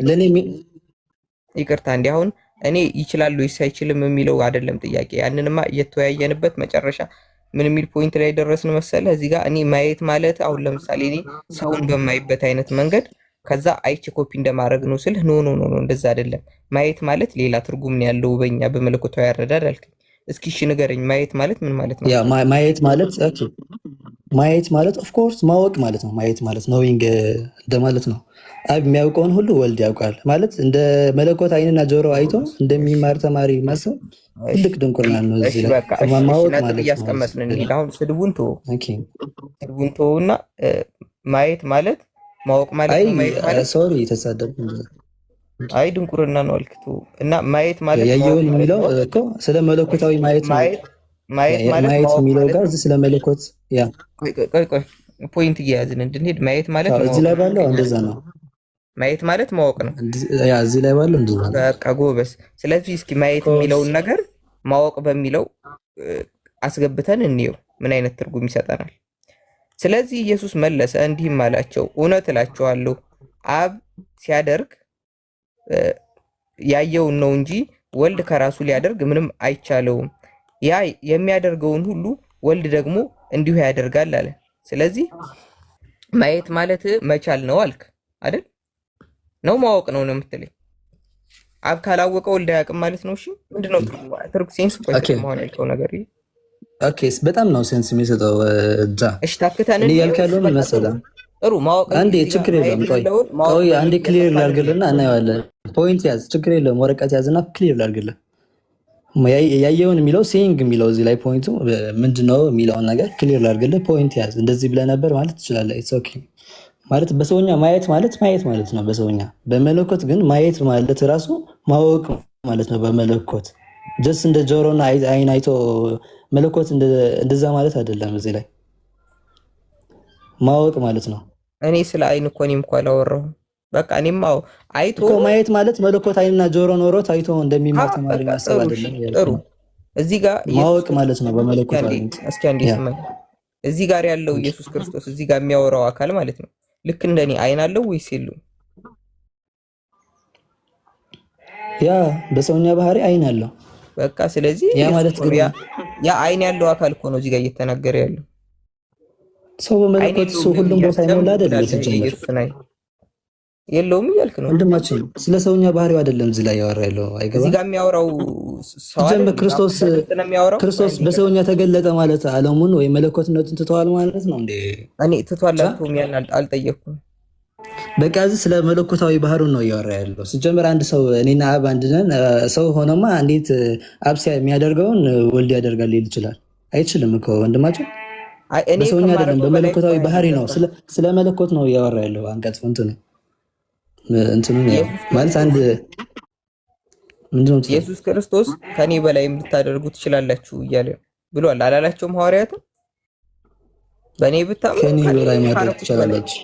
ለኔ ይቅርታ እንዲህ አሁን እኔ ይችላል ወይስ አይችልም የሚለው አይደለም ጥያቄ። ያንንማ እየተወያየንበት መጨረሻ ምን የሚል ፖይንት ላይ ደረስን መሰለህ? እዚህ ጋር እኔ ማየት ማለት አሁን ለምሳሌ እኔ ሰውን በማይበት አይነት መንገድ ከዛ አይቼ ኮፒ እንደማድረግ ነው ስልህ ኖ ኖ ኖ እንደዛ አይደለም። ማየት ማለት ሌላ ትርጉም ነው ያለው በእኛ በመለኮታዊ አረዳድ አልከኝ። እስኪ እሺ ንገረኝ፣ ማየት ማለት ምን ማለት ነው? ያ ማየት ማለት ኦኬ፣ ማየት ማለት ኦፍ ኮርስ ማወቅ ማለት ነው። ማየት ማለት ኖዊንግ እንደማለት ነው። አብ የሚያውቀውን ሁሉ ወልድ ያውቃል ማለት እንደ መለኮት ዓይንና ጆሮ አይቶ እንደሚማር ተማሪ ማሰብ ትልቅ ድንቁርና ነው። እዚህ ላይ ማወቅ ማለት እያስቀመጥን እንሂድ። አሁን ስድቡን ተወውና ማየት ማለት ማወቅ ማለት ነው። ማየት ማለት ሶሪ ተሳደብኩ። አይ ድንቁርና ነው አልክቱ እና ማየት ማለት ያየውን የሚለው እኮ ስለ መለኮታዊ ማየት ማየት የሚለው ጋር እዚህ ስለ መለኮት ያ ቆይ ፖይንት እየያዝን እንድንሄድ ማየት ማለት ነው። እዚህ ላይ ባለው እንደዛ ነው። ማየት ማለት ማወቅ ነው። ያ እዚህ ላይ ባለው እንደዛ ነው። በቃ ጎበስ። ስለዚህ እስኪ ማየት የሚለውን ነገር ማወቅ በሚለው አስገብተን እንየው ምን አይነት ትርጉም ይሰጠናል። ስለዚህ ኢየሱስ መለሰ እንዲህም አላቸው፣ እውነት እላችኋለሁ አብ ሲያደርግ ያየውን ነው እንጂ ወልድ ከራሱ ሊያደርግ ምንም አይቻለውም። ያ የሚያደርገውን ሁሉ ወልድ ደግሞ እንዲሁ ያደርጋል አለ። ስለዚህ ማየት ማለት መቻል ነው አልክ አይደል? ነው ማወቅ ነው የምትለኝ? አብ ካላወቀ ወልድ አያውቅም ማለት ነው። እሺ ምንድነው ትርጉም ሴንስ መሆን ያልከው ነገር? ኦኬ በጣም ነው ሴንስ የሚሰጠው። እዛ እሺ ታክተን እኔ ያልካለው ምን መሰለህ? ጥሩ ማወቅ አንዴ ችግር የለም። ቆይ አንዴ ክሊር ላድርግልና እናየዋለን። ፖይንት ያዝ፣ ችግር የለም። ወረቀት ያዝና ክሊር ላድርግልህ። ያየውን የሚለው ሴይንግ የሚለው እዚህ ላይ ፖይንቱ ምንድነው የሚለውን ነገር ክሊር ላድርግልህ። ፖይንት ያዝ። እንደዚህ ብለህ ነበር ማለት ትችላለህ። ኢትስ ኦኬ ማለት በሰውኛ ማየት ማለት ነው በሰውኛ። በመለኮት ግን ማየት ማለት ራሱ ማወቅ ማለት ነው በመለኮት። ጀስት እንደ ጆሮና አይን አይቶ መለኮት እንደዛ ማለት አይደለም። እዚህ ላይ ማወቅ ማለት ነው። እኔ ስለ አይን እኮ እኔም እኮ አላወራሁም። በቃ እኔም አይቶ እኮ ማየት ማለት መለኮት አይንና ጆሮ ኖሮት አይቶ እንደሚማር ተማሪ ማሰብ አይደለም። ጥሩ እዚህ ጋር ማወቅ ማለት ነው በመለኮት አይን። እስኪ አንዴ ስማኝ። እዚህ ጋር ያለው ኢየሱስ ክርስቶስ እዚህ ጋር የሚያወራው አካል ማለት ነው ልክ እንደኔ አይን አለው ወይስ የለውም? ያ በሰውኛ ባህሪ አይን አለው። በቃ ስለዚህ ያ ማለት ግን ያ አይን ያለው አካል እኮ ነው እዚህ ጋር እየተናገረ ያለው። ሰው በመለኮት እሱ ሁሉም ቦታ ይሞላ አይደለም ሲጀምር የለውም እያልክ ነው ወንድማችን። ስለ ሰውኛ ባህሪው አይደለም እዚህ ላይ ያወራ ያለው። አይገባም። እዚህ ጋር የሚያወራው ሲጀምር ክርስቶስ በሰውኛ ተገለጠ ማለት ዓለሙን ወይ መለኮትነቱን ትተዋል ማለት ነው እንዴ? እኔ ትተዋል አልኩም ያን አልጠየቅኩም። በቃ እዚህ ስለ መለኮታዊ ባህሩን ነው እያወራ ያለው። ሲጀምር አንድ ሰው እኔና አብ አንድ ነን ሰው ሆኖማ እንዴት አብ የሚያደርገውን ወልድ ያደርጋል ሊል ይችላል? አይችልም እኮ ወንድማችን። በሰውኛ አይደለም በመለኮታዊ ባህሪ ነው። ስለ መለኮት ነው እያወራ ያለው አንቀጽ እንትኑ ማለት አንድ ምንድነው ኢየሱስ ክርስቶስ ከኔ በላይም ልታደርጉ ትችላላችሁ እያለ ብሏል አላላቸውም? ሐዋርያትም በእኔ ብታምኑ ከኔ በላይ ማድረግ ትችላላችሁ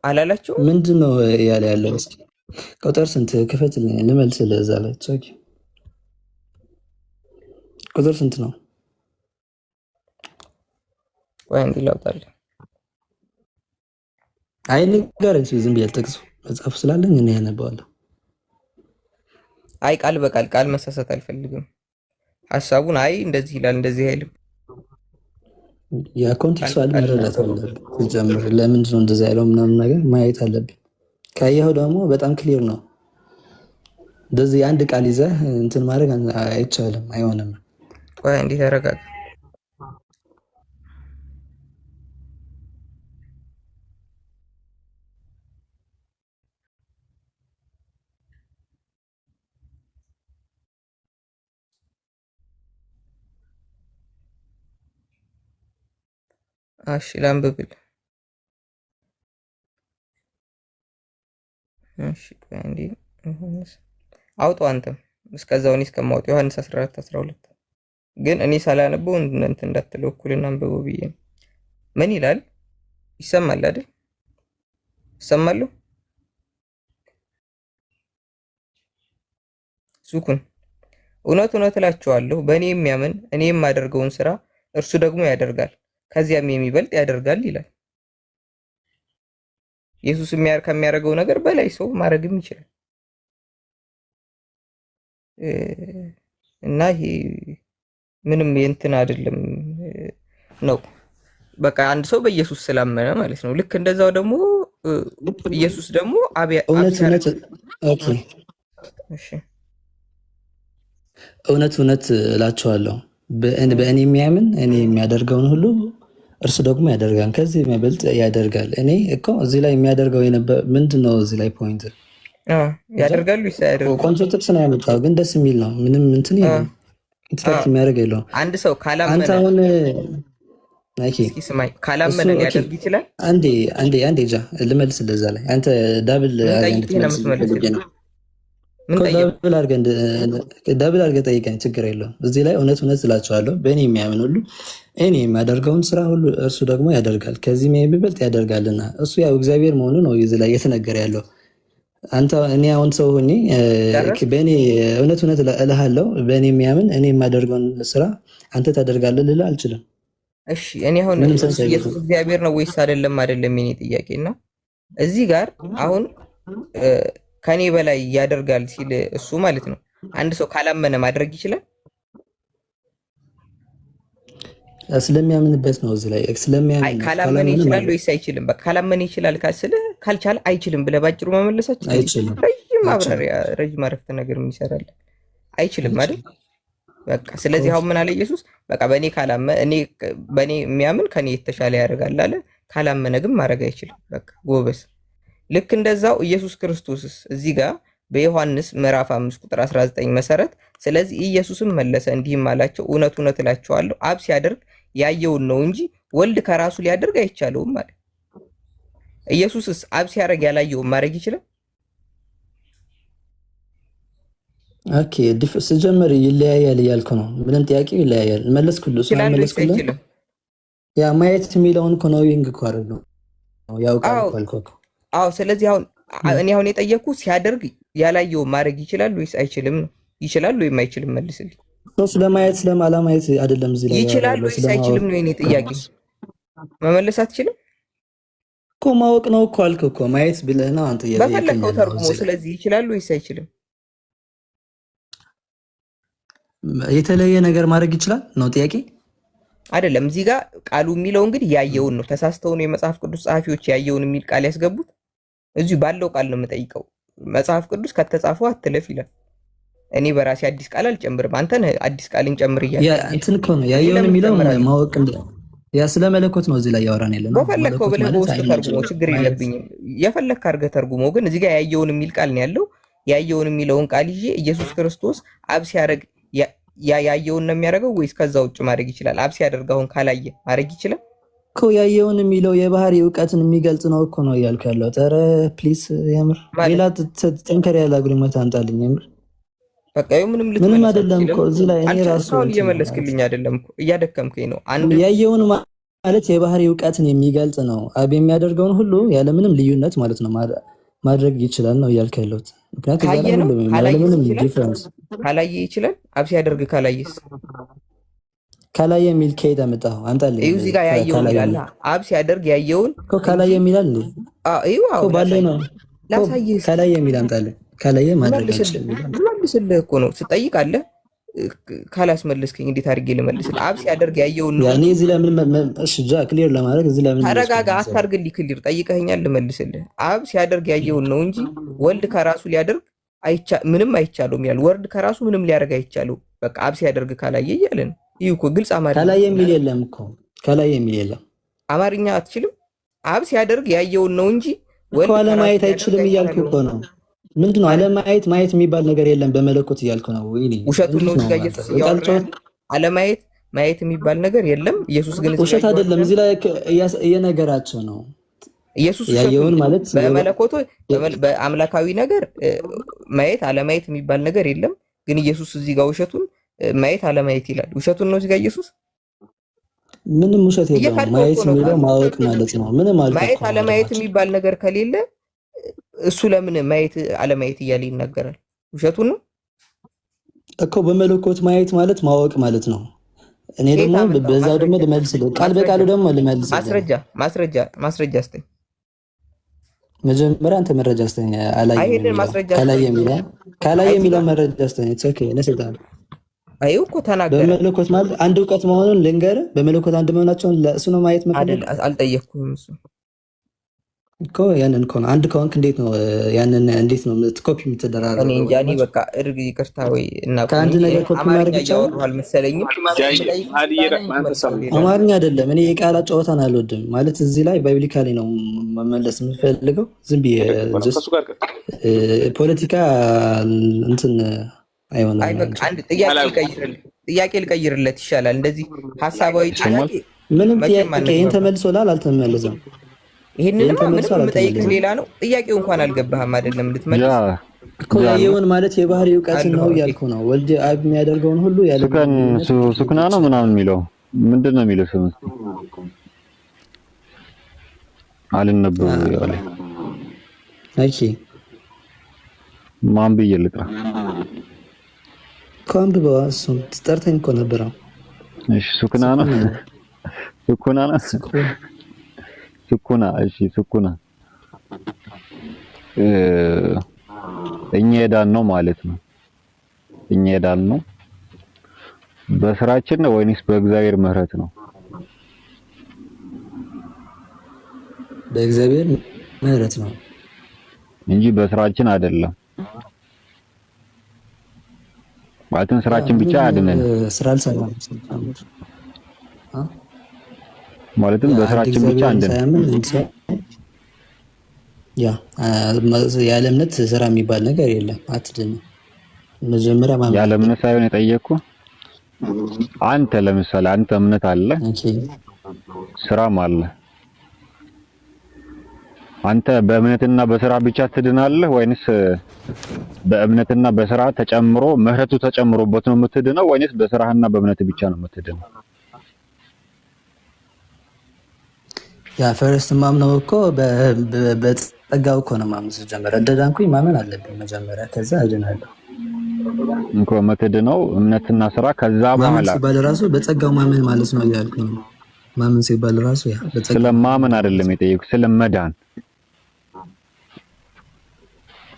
አላላቸው? ምንድነው እያለ ያለው? እስኪ ቁጥር ስንት ክፈትልኝ ልመልስልህ። እዛ ላይ ኦኬ ቁጥር ስንት ነው? ወይ እንዴ ላውጣልህ? አይ ንገረኝ ዝም ብዬ አልጠቅሱ መጽሐፍ ስላለኝ እኔ ያነባዋለሁ። አይ ቃል በቃል ቃል መሳሳት አልፈልግም። ሐሳቡን አይ እንደዚህ ይላል እንደዚህ አይልም። ያ ኮንቴክስቱአል መረዳት አለብን። ጀምር ለምንድን ነው እንደዚህ ያለው ምናምን ነገር ማየት አለብን። ካየኸው ደግሞ በጣም ክሊር ነው። እንደዚህ አንድ ቃል ይዘህ እንትን ማድረግ አይቻልም፣ አይሆንም። ቆይ እንዴ ተረጋጋ። እሺ ላንብብል። እሺ እንዴ አውጣው አንተም እስከዛው እኔ እስከማውጣው ዮሐንስ 14:12 ግን እኔ ሳላነበው እንትን እንዳትለው እኩልና አንብበው ብዬ ምን ይላል? ይሰማል አይደል? ይሰማል። ሱኩን እውነት እውነት እላችኋለሁ በእኔ የሚያምን እኔ የማደርገውን ስራ እርሱ ደግሞ ያደርጋል ከዚያም የሚበልጥ ያደርጋል ይላል። ኢየሱስ ከሚያደርገው ነገር በላይ ሰው ማድረግም ይችላል እና ይሄ ምንም እንትን አይደለም ነው። በቃ አንድ ሰው በኢየሱስ ስላመነ ማለት ነው። ልክ እንደዛው ደግሞ ኢየሱስ ደግሞ ኦኬ እውነት እላቸዋለሁ በእኔ የሚያምን እኔ የሚያደርገውን ሁሉ እርሱ ደግሞ ያደርጋል፣ ከዚህ የሚበልጥ ያደርጋል። እኔ እኮ እዚህ ላይ የሚያደርገው ምንድን ነው? እዚህ ላይ ፖይንት ያደርጋሉ ይሳያደርጋሉ። ቆንጆ ጥቅስ ነው ያመጣው፣ ግን ደስ የሚል ነው። ምንም እንትን ኢንትራክት የሚያደርግ የለውም። አንድ ሰው ካላመነ አንተ አሁን ካላመነ ሊያደርግ ይችላል። አንዴ ጃ ልመልስ ለዛ ላይ አንተ ዳብል አድርገህ ጠይቀኝ፣ ችግር የለውም። እዚህ ላይ እውነት እላቸዋለሁ በእኔ የሚያምን ሁሉ እኔ የሚያደርገውን ስራ ሁሉ እርሱ ደግሞ ያደርጋል፣ ከዚህም የሚበልጥ ያደርጋልና። እሱ ያው እግዚአብሔር መሆኑ ነው እዚህ ላይ እየተነገረ ያለው። አንተ እኔ አሁን ሰው ሆኜ በእኔ እውነት እልሃለሁ በእኔ የሚያምን እኔ የማደርገውን ስራ አንተ ታደርጋለህ ልልህ አልችልም። እሺ እኔ አሁን ኢየሱስ እግዚአብሔር ነው ወይስ አይደለም የኔ ጥያቄ ነው። እዚህ ጋር አሁን ከኔ በላይ ያደርጋል ሲል እሱ ማለት ነው። አንድ ሰው ካላመነ ማድረግ ይችላል? ስለሚያምንበት ነው። እዚህ ላይ ካላመነ ይችላል ወይስ አይችልም? በቃ ካላመነ ይችላል ካልቻለ አይችልም ብለህ ባጭሩ መመለሳችን አይችልም። ረጅም ማብራሪያ ረጅም አረፍተ ነገር ምን ይሰራል? አይችልም አይደል? በቃ ስለዚህ አሁን ምን አለ ኢየሱስ? በቃ በእኔ የሚያምን ከኔ የተሻለ ያደርጋል አለ። ካላመነ ግን ማድረግ አይችልም። በቃ ጎበስ። ልክ እንደዛው ኢየሱስ ክርስቶስስ እዚህ ጋር በዮሐንስ ምዕራፍ 5 ቁጥር 19 መሰረት ስለዚህ ኢየሱስም መለሰ እንዲህም አላቸው፣ እውነት እላቸዋለሁ አብ ሲያደርግ ያየውን ነው እንጂ ወልድ ከራሱ ሊያደርግ አይቻለውም ማለት። ኢየሱስስ አብ ሲያደርግ ያላየውን ማድረግ ይችላል? ኦኬ ስጀምር ይለያያል እያልኩ ነው። ምንም ጥያቄው ይለያያል። መለስኩልህ። ያ ማየት የሚለውን እኮ ነው ይንግ እኮ አይደል ነው ያውቃል እኮ አልኩህ። አዎ ስለዚህ እኔ አሁን የጠየኩ ሲያደርግ ያላየውን ማድረግ ይችላል ወይስ አይችልም ነው። ይችላል ወይም አይችልም መልስልኝ። ስለማየት ስለማላማየት አይደለም እዚህ ላይ ይችላል ወይስ አይችልም ነው የኔ ጥያቄ። መመለስ አትችልም እኮ ማወቅ ነው እኮ አልኩህ እኮ ማየት ብለህ ነው አንተ በፈለከው ተርጉሞ። ስለዚህ ይችላል ወይስ አይችልም? የተለየ ነገር ማድረግ ይችላል ነው ጥያቄ አይደለም። እዚህ ጋር ቃሉ የሚለው እንግዲህ ያየውን ነው። ተሳስተው ነው የመጽሐፍ ቅዱስ ጸሐፊዎች ያየውን የሚል ቃል ያስገቡት። እዚሁ ባለው ቃል ነው የምጠይቀው። መጽሐፍ ቅዱስ ከተጻፈው አትለፍ ይላል። እኔ በራሴ አዲስ ቃል አልጨምርም። አንተ ነህ አዲስ ቃልን ጨምር እያለ እንትን እኮ ነው ያየውን የሚለው ማወቅ ያ ስለ መለኮት ነው እዚህ ላይ ያወራን ያለነው። በፈለከው ብለህ በውስጥ ተርጉሞ ችግር የለብኝም። የፈለክ አድርገህ ተርጉሞ። ግን እዚህ ጋር ያየውን የሚል ቃል ነው ያለው። ያየውን የሚለውን ቃል ይዤ ኢየሱስ ክርስቶስ አብ ሲያደርግ ያየውን ነው የሚያደርገው ወይስ ከዛ ውጭ ማድረግ ይችላል? አብ ሲያደርግ አሁን ካላየ ማድረግ ይችላል እኮ። ያየውን የሚለው የባህሪ እውቀትን የሚገልጽ ነው እኮ ነው እያልኩ ያለው። ኧረ ፕሊስ የምር ሌላ ጠንከር ያለ አግሪመንት አንጣልኝ የምር። በቃ ምንም አይደለም እኮ እዚህ ላይ እኔ ራሱ እየመለስክልኝ አይደለም እኮ እያደከምከኝ ነው። ያየውን ማለት የባህሪ እውቀትን የሚገልጽ ነው። አብ የሚያደርገውን ሁሉ ያለምንም ልዩነት ማለት ነው ማድረግ ይችላል ነው እያልኩ ያለሁት። ምክንያቱም ያለምንም ዲፍረንስ ካላየ ይችላል። አብ ሲያደርግ ካላየስ? ካላየ የሚል ከየት አመጣኸው? አንጣልኝ። እዩ እዚህ ጋር ያየውን ይላል። አብ ሲያደርግ ያየውን እኮ ካላየ የሚላል እዩ አው ባለው ነው ላሳየህ። ካላየ የሚል አንጣልኝ። ካላየ ማድረግ ይችላል። መልስልህ እኮ ነው ትጠይቃለህ። ካላስመለስከኝ እንዴት አድርጌ ልመልስልህ? አብ ሲያደርግ ያየውን ነው። ያኔ እዚህ ለምን እሺ ጃ ክሊር ለማድረግ እዚህ ለምን ተረጋጋ። አታርግልኝ። ክሊር ጠይቀኸኛል፣ ልመልስልህ። አብ ሲያደርግ ያየውን ነው እንጂ ወልድ ከራሱ ሊያደርግ ምንም አይቻለውም ይላል። ወልድ ከራሱ ምንም ሊያደርግ አይቻለው። በቃ አብ ሲያደርግ ካላየ እያለን ይሄ እኮ ግልጽ አማርኛ። ካላየ የሚል የለም እኮ ካላየ የሚል የለም። አማርኛ አትችልም? አብ ሲያደርግ ያየውን ነው እንጂ ወልድ አለማየት አይችልም እያልኩ እኮ ነው። ምንድነው አለማየት? ማየት የሚባል ነገር የለም በመለኮት እያልኩ ነው። ወይኔ ውሸቱን ነው እዚህ ኢየሱስ ያወራው። አለማየት ማየት የሚባል ነገር የለም። ኢየሱስ ግን ውሸት አይደለም፣ እዚህ ላይ እየነገራቸው ነው። ኢየሱስ ያየውን ማለት በመለኮቱ በአምላካዊ ነገር ማየት አለማየት የሚባል ነገር የለም። ግን ኢየሱስ እዚህ ጋር ውሸቱን ማየት አለማየት ይላል። ውሸቱን ነው እዚህ ጋር ኢየሱስ። ምንም ውሸት የለም። ማየት የሚለው ማወቅ ማለት ነው። ምንም ማየት አለማየት የሚባል ነገር ከሌለ እሱ ለምን ማየት አለማየት እያለ ይናገራል? ውሸቱን ነው እኮ። በመለኮት ማየት ማለት ማወቅ ማለት ነው። እኔ ደግሞ በዛው ደግሞ ልመልስልህ፣ ቃል በቃሉ ደግሞ ልመልስልህ። ማስረጃ አስተኝ። መጀመሪያ አንተ መረጃ አስተኝ። ካላየ የሚለው መረጃ አስተኝ። ኦኬ ነሰጣን አይው እኮ ተናገረ። በመለኮት ማለት አንድ እውቀት መሆኑን ልንገርህ። በመለኮት አንድ መሆናቸውን ለእሱ ነው ማየት መፈለግ። አልጠየቅኩም። እሱ እኮ ያንን እኮ ነው። አንድ ከሆንክ እንዴት ነው ያንን እንዴት ነው ኮፒ እኔ የምትደራረገው? እንጃ። እኔ በቃ ይቅርታ ወይ እና ከአንድ ነገር ኮፒ ማድረግ አማርኛ ይቻላል? እያወራሁ አልመሰለኝም። አማርኛ አይደለም። እኔ የቃላት ጨዋታን አልወድም ማለት እዚህ ላይ ባይብሊካሊ ነው መመለስ የምፈልገው። ዝም ብዬ ፖለቲካ እንትን አይሆንም። አይ በቃ አንድ ጥያቄ ልቀይርለት ይሻላል። እንደዚህ ሀሳባዊ ጥያቄ ምንም ጥያቄ ይሄን ተመልሶላል አልተመለሰም? ይሄንንም ምንም የምጠይቅህ ሌላ ነው። ጥያቄው እንኳን አልገባህም አይደለም ልትመልስ እኮ ያየውን ማለት የባህሪ እውቀት ነው እያልኩ ነው። ወልድ አብ የሚያደርገውን ሁሉ ያለ ሱክና ነው ምናምን የሚለው ምንድን ነው የሚለው? ስም አልነበረ ያለ እሺ ማን ብዬ ልጥራ? ኮምብባ እሱም ትጠርተኝ እኮ ነበረ። እሺ ሱክና ነው ሱኩና ነው ሱኩና። እሺ ሱኩና እኛ ሄዳን ነው ማለት ነው። እኛ ሄዳን ነው በስራችን ነው ወይንስ በእግዚአብሔር ምህረት ነው? በእግዚአብሔር ምህረት ነው እንጂ በስራችን አይደለም። ማለትም ስራችን ብቻ አይደለም። ስራ አልሰራም ማለትም በስራችን ብቻ አይደለም። ያለ እምነት ስራ የሚባል ነገር የለም። አትድንም። መጀመሪያ ማመን ያለ እምነት ሳይሆን የጠየቅኩህ አንተ ለምሳሌ አንተ እምነት አለ ስራም አለ። አንተ በእምነትና በስራ ብቻ ትድናለህ ወይንስ በእምነትና በስራ ተጨምሮ ምህረቱ ተጨምሮበት ነው የምትድነው ወይንስ በስራህና በእምነት ብቻ ነው የምትድነው? ያ ፈርስት ማምነው እኮ በጸጋው እኮ ነው ማመን። ጀመረ እንደዳንኩኝ ማመን አለብኝ መጀመሪያ፣ ከዛ እድናለሁ እንኳ የምትድነው እምነትና ስራ ከዛ በኋላ ሲባል ራሱ በጸጋው ማመን ማለት ነው እያልኩኝ ነው። ማመን ሲባል ራሱ ያ በጸጋው ስለማመን አይደለም የጠየኩት ስለመዳን።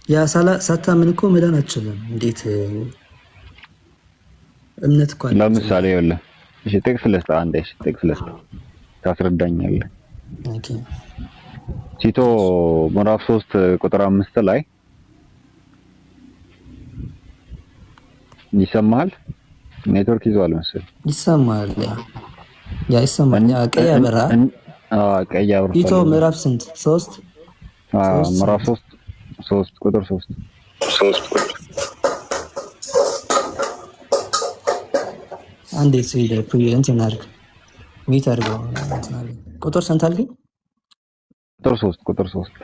ያ ሳታምን እኮ መዳን አትችልም። እንዴት እምነት እኮ ለምሳሌ ይኸውልህ፣ እሺ ጥቅስ ልስጥ፣ አንዴ እሺ ጥቅስ ልስጥ ታስረዳኛለህ። ኦኬ ቲቶ ምዕራፍ 3 ቁጥር 5 ላይ ይሰማል። ኔትወርክ ይዟል መሰለኝ። ይሰማል። ያ ይሰማል። ያ ቀይ አበራ ቀይ አበራ ቲቶ ምዕራፍ ስንት 3 ምዕራፍ 3 ቁጥር 3 አንዴ ሲል ፕሪንት እናድርግ ሚት አድርገው ቁጥር ስንት አልከኝ? ቁጥር 3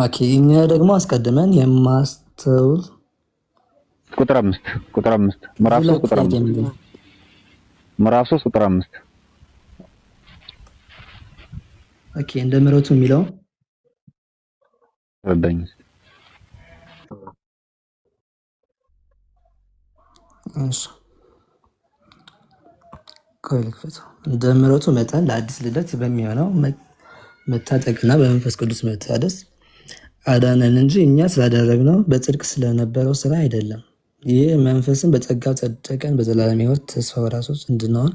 ኦኬ። እኛ ደግሞ አስቀድመን የማስተውል ቁጥር 5 ምዕራፍ 3 ቁጥር 5 ምዕራፍ 3 ቁጥር 5 ኦኬ። እንደ ምሕረቱ የሚለው ረዳኝ። እሺ እንደ ምሕረቱ መጠን ለአዲስ ልደት በሚሆነው መታጠቅና በመንፈስ ቅዱስ መታደስ አዳነን እንጂ እኛ ስላደረግነው በጽድቅ ስለነበረው ስራ አይደለም። ይህ መንፈስን በጸጋው ጸደቀን በዘላለም ሕይወት ተስፋ ወራሾች እንድንሆን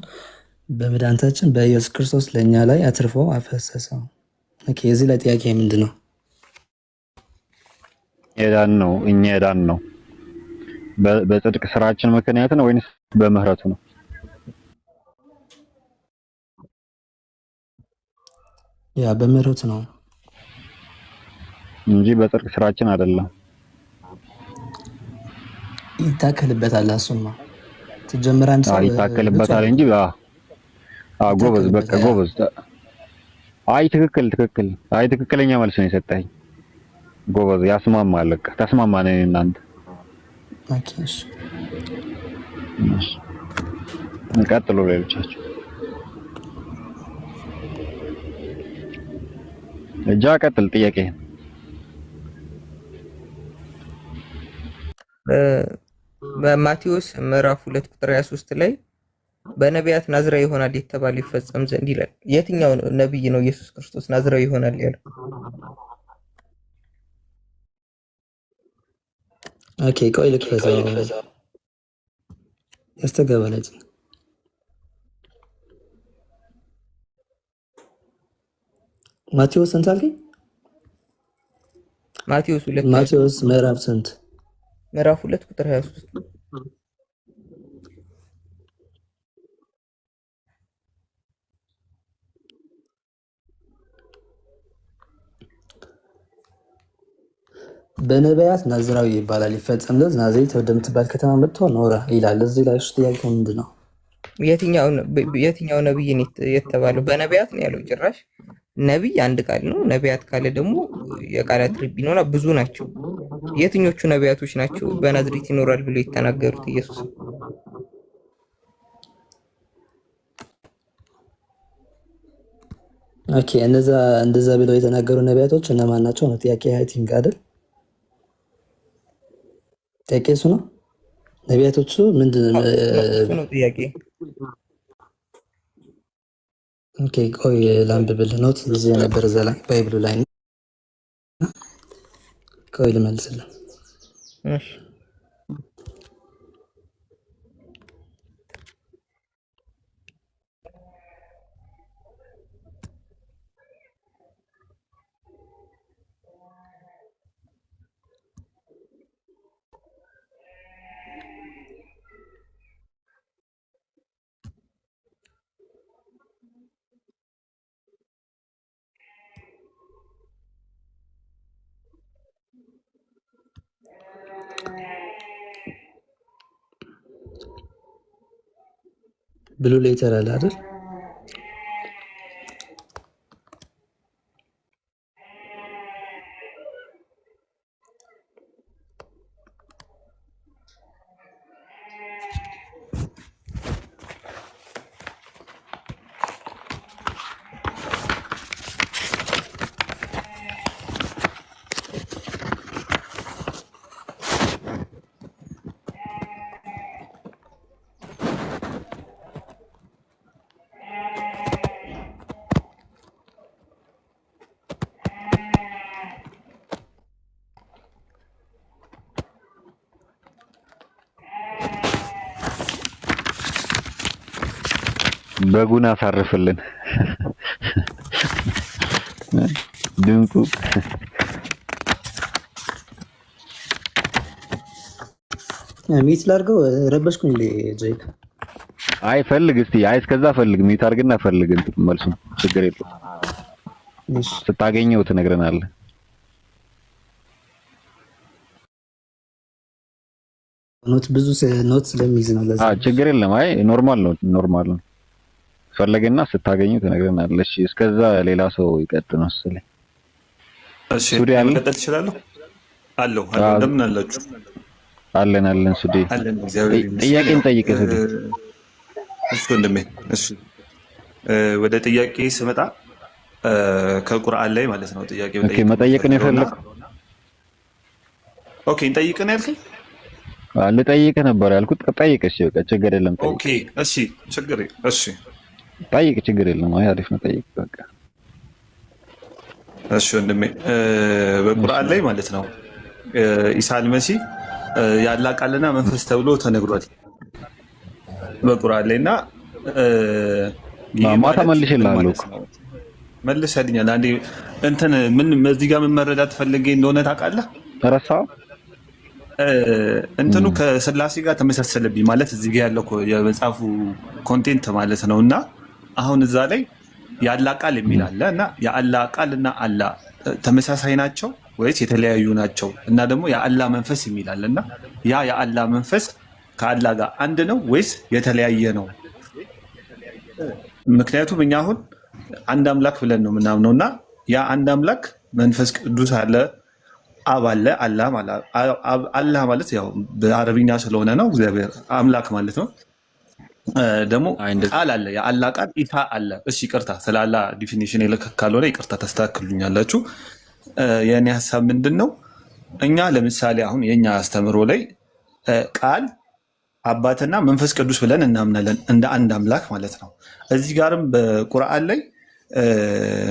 በመድኃኒታችን በኢየሱስ ክርስቶስ ለእኛ ላይ አትርፎ አፈሰሰው። ኦኬ። እዚህ ላይ ጥያቄ ምንድን ነው? እኛ የዳን ነው በጽድቅ ስራችን ምክንያት ነው ወይንስ በምህረቱ ነው? ያ በምህረቱ ነው እንጂ በጽድቅ ስራችን አይደለም። ይታከልበታል። እሱማ ትጀምር አንድ ሰው ይታከልበታል እንጂ ጎበዝ፣ በቃ ጎበዝ። አይ ትክክል። አይ ትክክለኛ መልስ ነው የሰጠኝ። ጎበዝ፣ ያስማማል። በቃ ተስማማን እናንተ። ኦኬ እሺ ቀጥሎ ሌሎቻችሁ እጃ ቀጥል። ጥያቄ በማቴዎስ ምዕራፍ 2 ቁጥር 23 ላይ በነቢያት ናዝራዊ ይሆናል የተባለ ይፈጸም ዘንድ ይላል። የትኛው ነብይ ነው ኢየሱስ ክርስቶስ ናዝራዊ ይሆናል ያለው? ኦኬ ቆይ ልክፈተው። ያስተጋባለች ማቴዎስ ስንት አልከኝ? ማቴዎስ ምዕራፍ ስንት? ምዕራፍ 2 ቁጥር 23 በነቢያት ናዝራዊ ይባላል ይፈጸም ዘንድ ናዝሬት ወደምትባል ከተማ መጥቶ ኖረ ይላል። እዚህ ላይ ጥያቄ ምንድን ነው? የትኛው ነብይ ነው የተባለው? በነቢያት ነው ያለው። ጭራሽ ነቢይ አንድ ቃል ነው። ነቢያት ካለ ደግሞ የቃላት ትርጉም ነው፣ ብዙ ናቸው። የትኞቹ ነቢያቶች ናቸው በናዝሬት ይኖራል ብሎ የተናገሩት ኢየሱስ? ኦኬ እንደዛ ብለው የተናገሩ ነቢያቶች እነማን ናቸው ነው ጥያቄ። አይቲንግ አይደል? ጥያቄ እሱ ነው። ነቢያቶቹ ምንድን ነው ጥያቄ? ኦኬ ቆይ ላንብብልህ። ኖት እዚህ ነበር እዛ ላይ ባይብሉ ላይ ነው። ቆይ ልመልስልህ። እሺ ብሉ ሌተር አለ አይደል? በጉን አሳርፍልን ድንቁ ሚት ላድርገው። ረበሽኩኝ እንዴ ጄክ? አይ ፈልግ እስቲ። አይ እስከዛ ፈልግ፣ ሚት አድርግና ፈልግ። መልሱ ችግር የለውም። ስታገኘው ትነግረናለህ። ኖት ስለሚይዝ ነው ለዛ። ችግር የለም። አይ ኖርማል ነው። ፈለገና ስታገኘው ትነግረናለህ። እሺ እስከዛ ሌላ ሰው ይቀጥል መሰለኝ። እሺ መቀጠል ትችላለህ? አለሁ። እንደምን አላችሁ? አለን ሱዲ። ጥያቄን ጠይቅ ሱዲ። እሺ ወንድሜ። እሺ ወደ ጥያቄ ስመጣ ከቁርአን ላይ ማለት ነው ጥያቄ መጠየቅ ነው የፈለግኸው? ኦኬ እንጠይቅን ያልከኝ? ልጠይቅህ ነበር ያልኩት። ጠይቅ። እሺ በቃ ችግር የለም። ጠይቅ። ኦኬ እሺ ጠይቅ፣ ችግር የለም። አይ አሪፍ ነው። ጠይቅ በቃ። እሺ ወንድሜ በቁርአን ላይ ማለት ነው ኢሳ አልመሲህ የአላህ ቃልና መንፈስ ተብሎ ተነግሯል በቁርአን ላይ እና ማታ መልሼልሃለሁ እኮ መልሰልኛል። አንዴ እንትን ምን እዚህ ጋር ምን መረዳት ፈልጌ እንደሆነ ታውቃለህ? ረሳኸው? እንትኑ ከስላሴ ጋር ተመሳሰለብኝ ማለት እዚህ ጋር ያለው የመጽሐፉ ኮንቴንት ማለት ነው። እና አሁን እዛ ላይ የአላህ ቃል የሚል አለ እና የአላህ ቃል እና አላህ ተመሳሳይ ናቸው ወይስ የተለያዩ ናቸው? እና ደግሞ የአላህ መንፈስ የሚል አለ እና ያ የአላህ መንፈስ ከአላህ ጋር አንድ ነው ወይስ የተለያየ ነው? ምክንያቱም እኛ አሁን አንድ አምላክ ብለን ነው የምናምነው እና ያ አንድ አምላክ መንፈስ ቅዱስ አለ፣ አብ አለ። አላህ ማለት ያው በአረብኛ ስለሆነ ነው እግዚአብሔር አምላክ ማለት ነው። ደግሞ ቃል አለ፣ የአላህ ቃል ኢሳ አለ። እሺ ይቅርታ ስለ አላህ ዲፊኒሽን የለከ ካልሆነ ይቅርታ ታስተካክሉኛላችሁ። የእኔ ሀሳብ ምንድን ነው? እኛ ለምሳሌ አሁን የእኛ አስተምሮ ላይ ቃል አባትና መንፈስ ቅዱስ ብለን እናምናለን እንደ አንድ አምላክ ማለት ነው። እዚህ ጋርም በቁርአን ላይ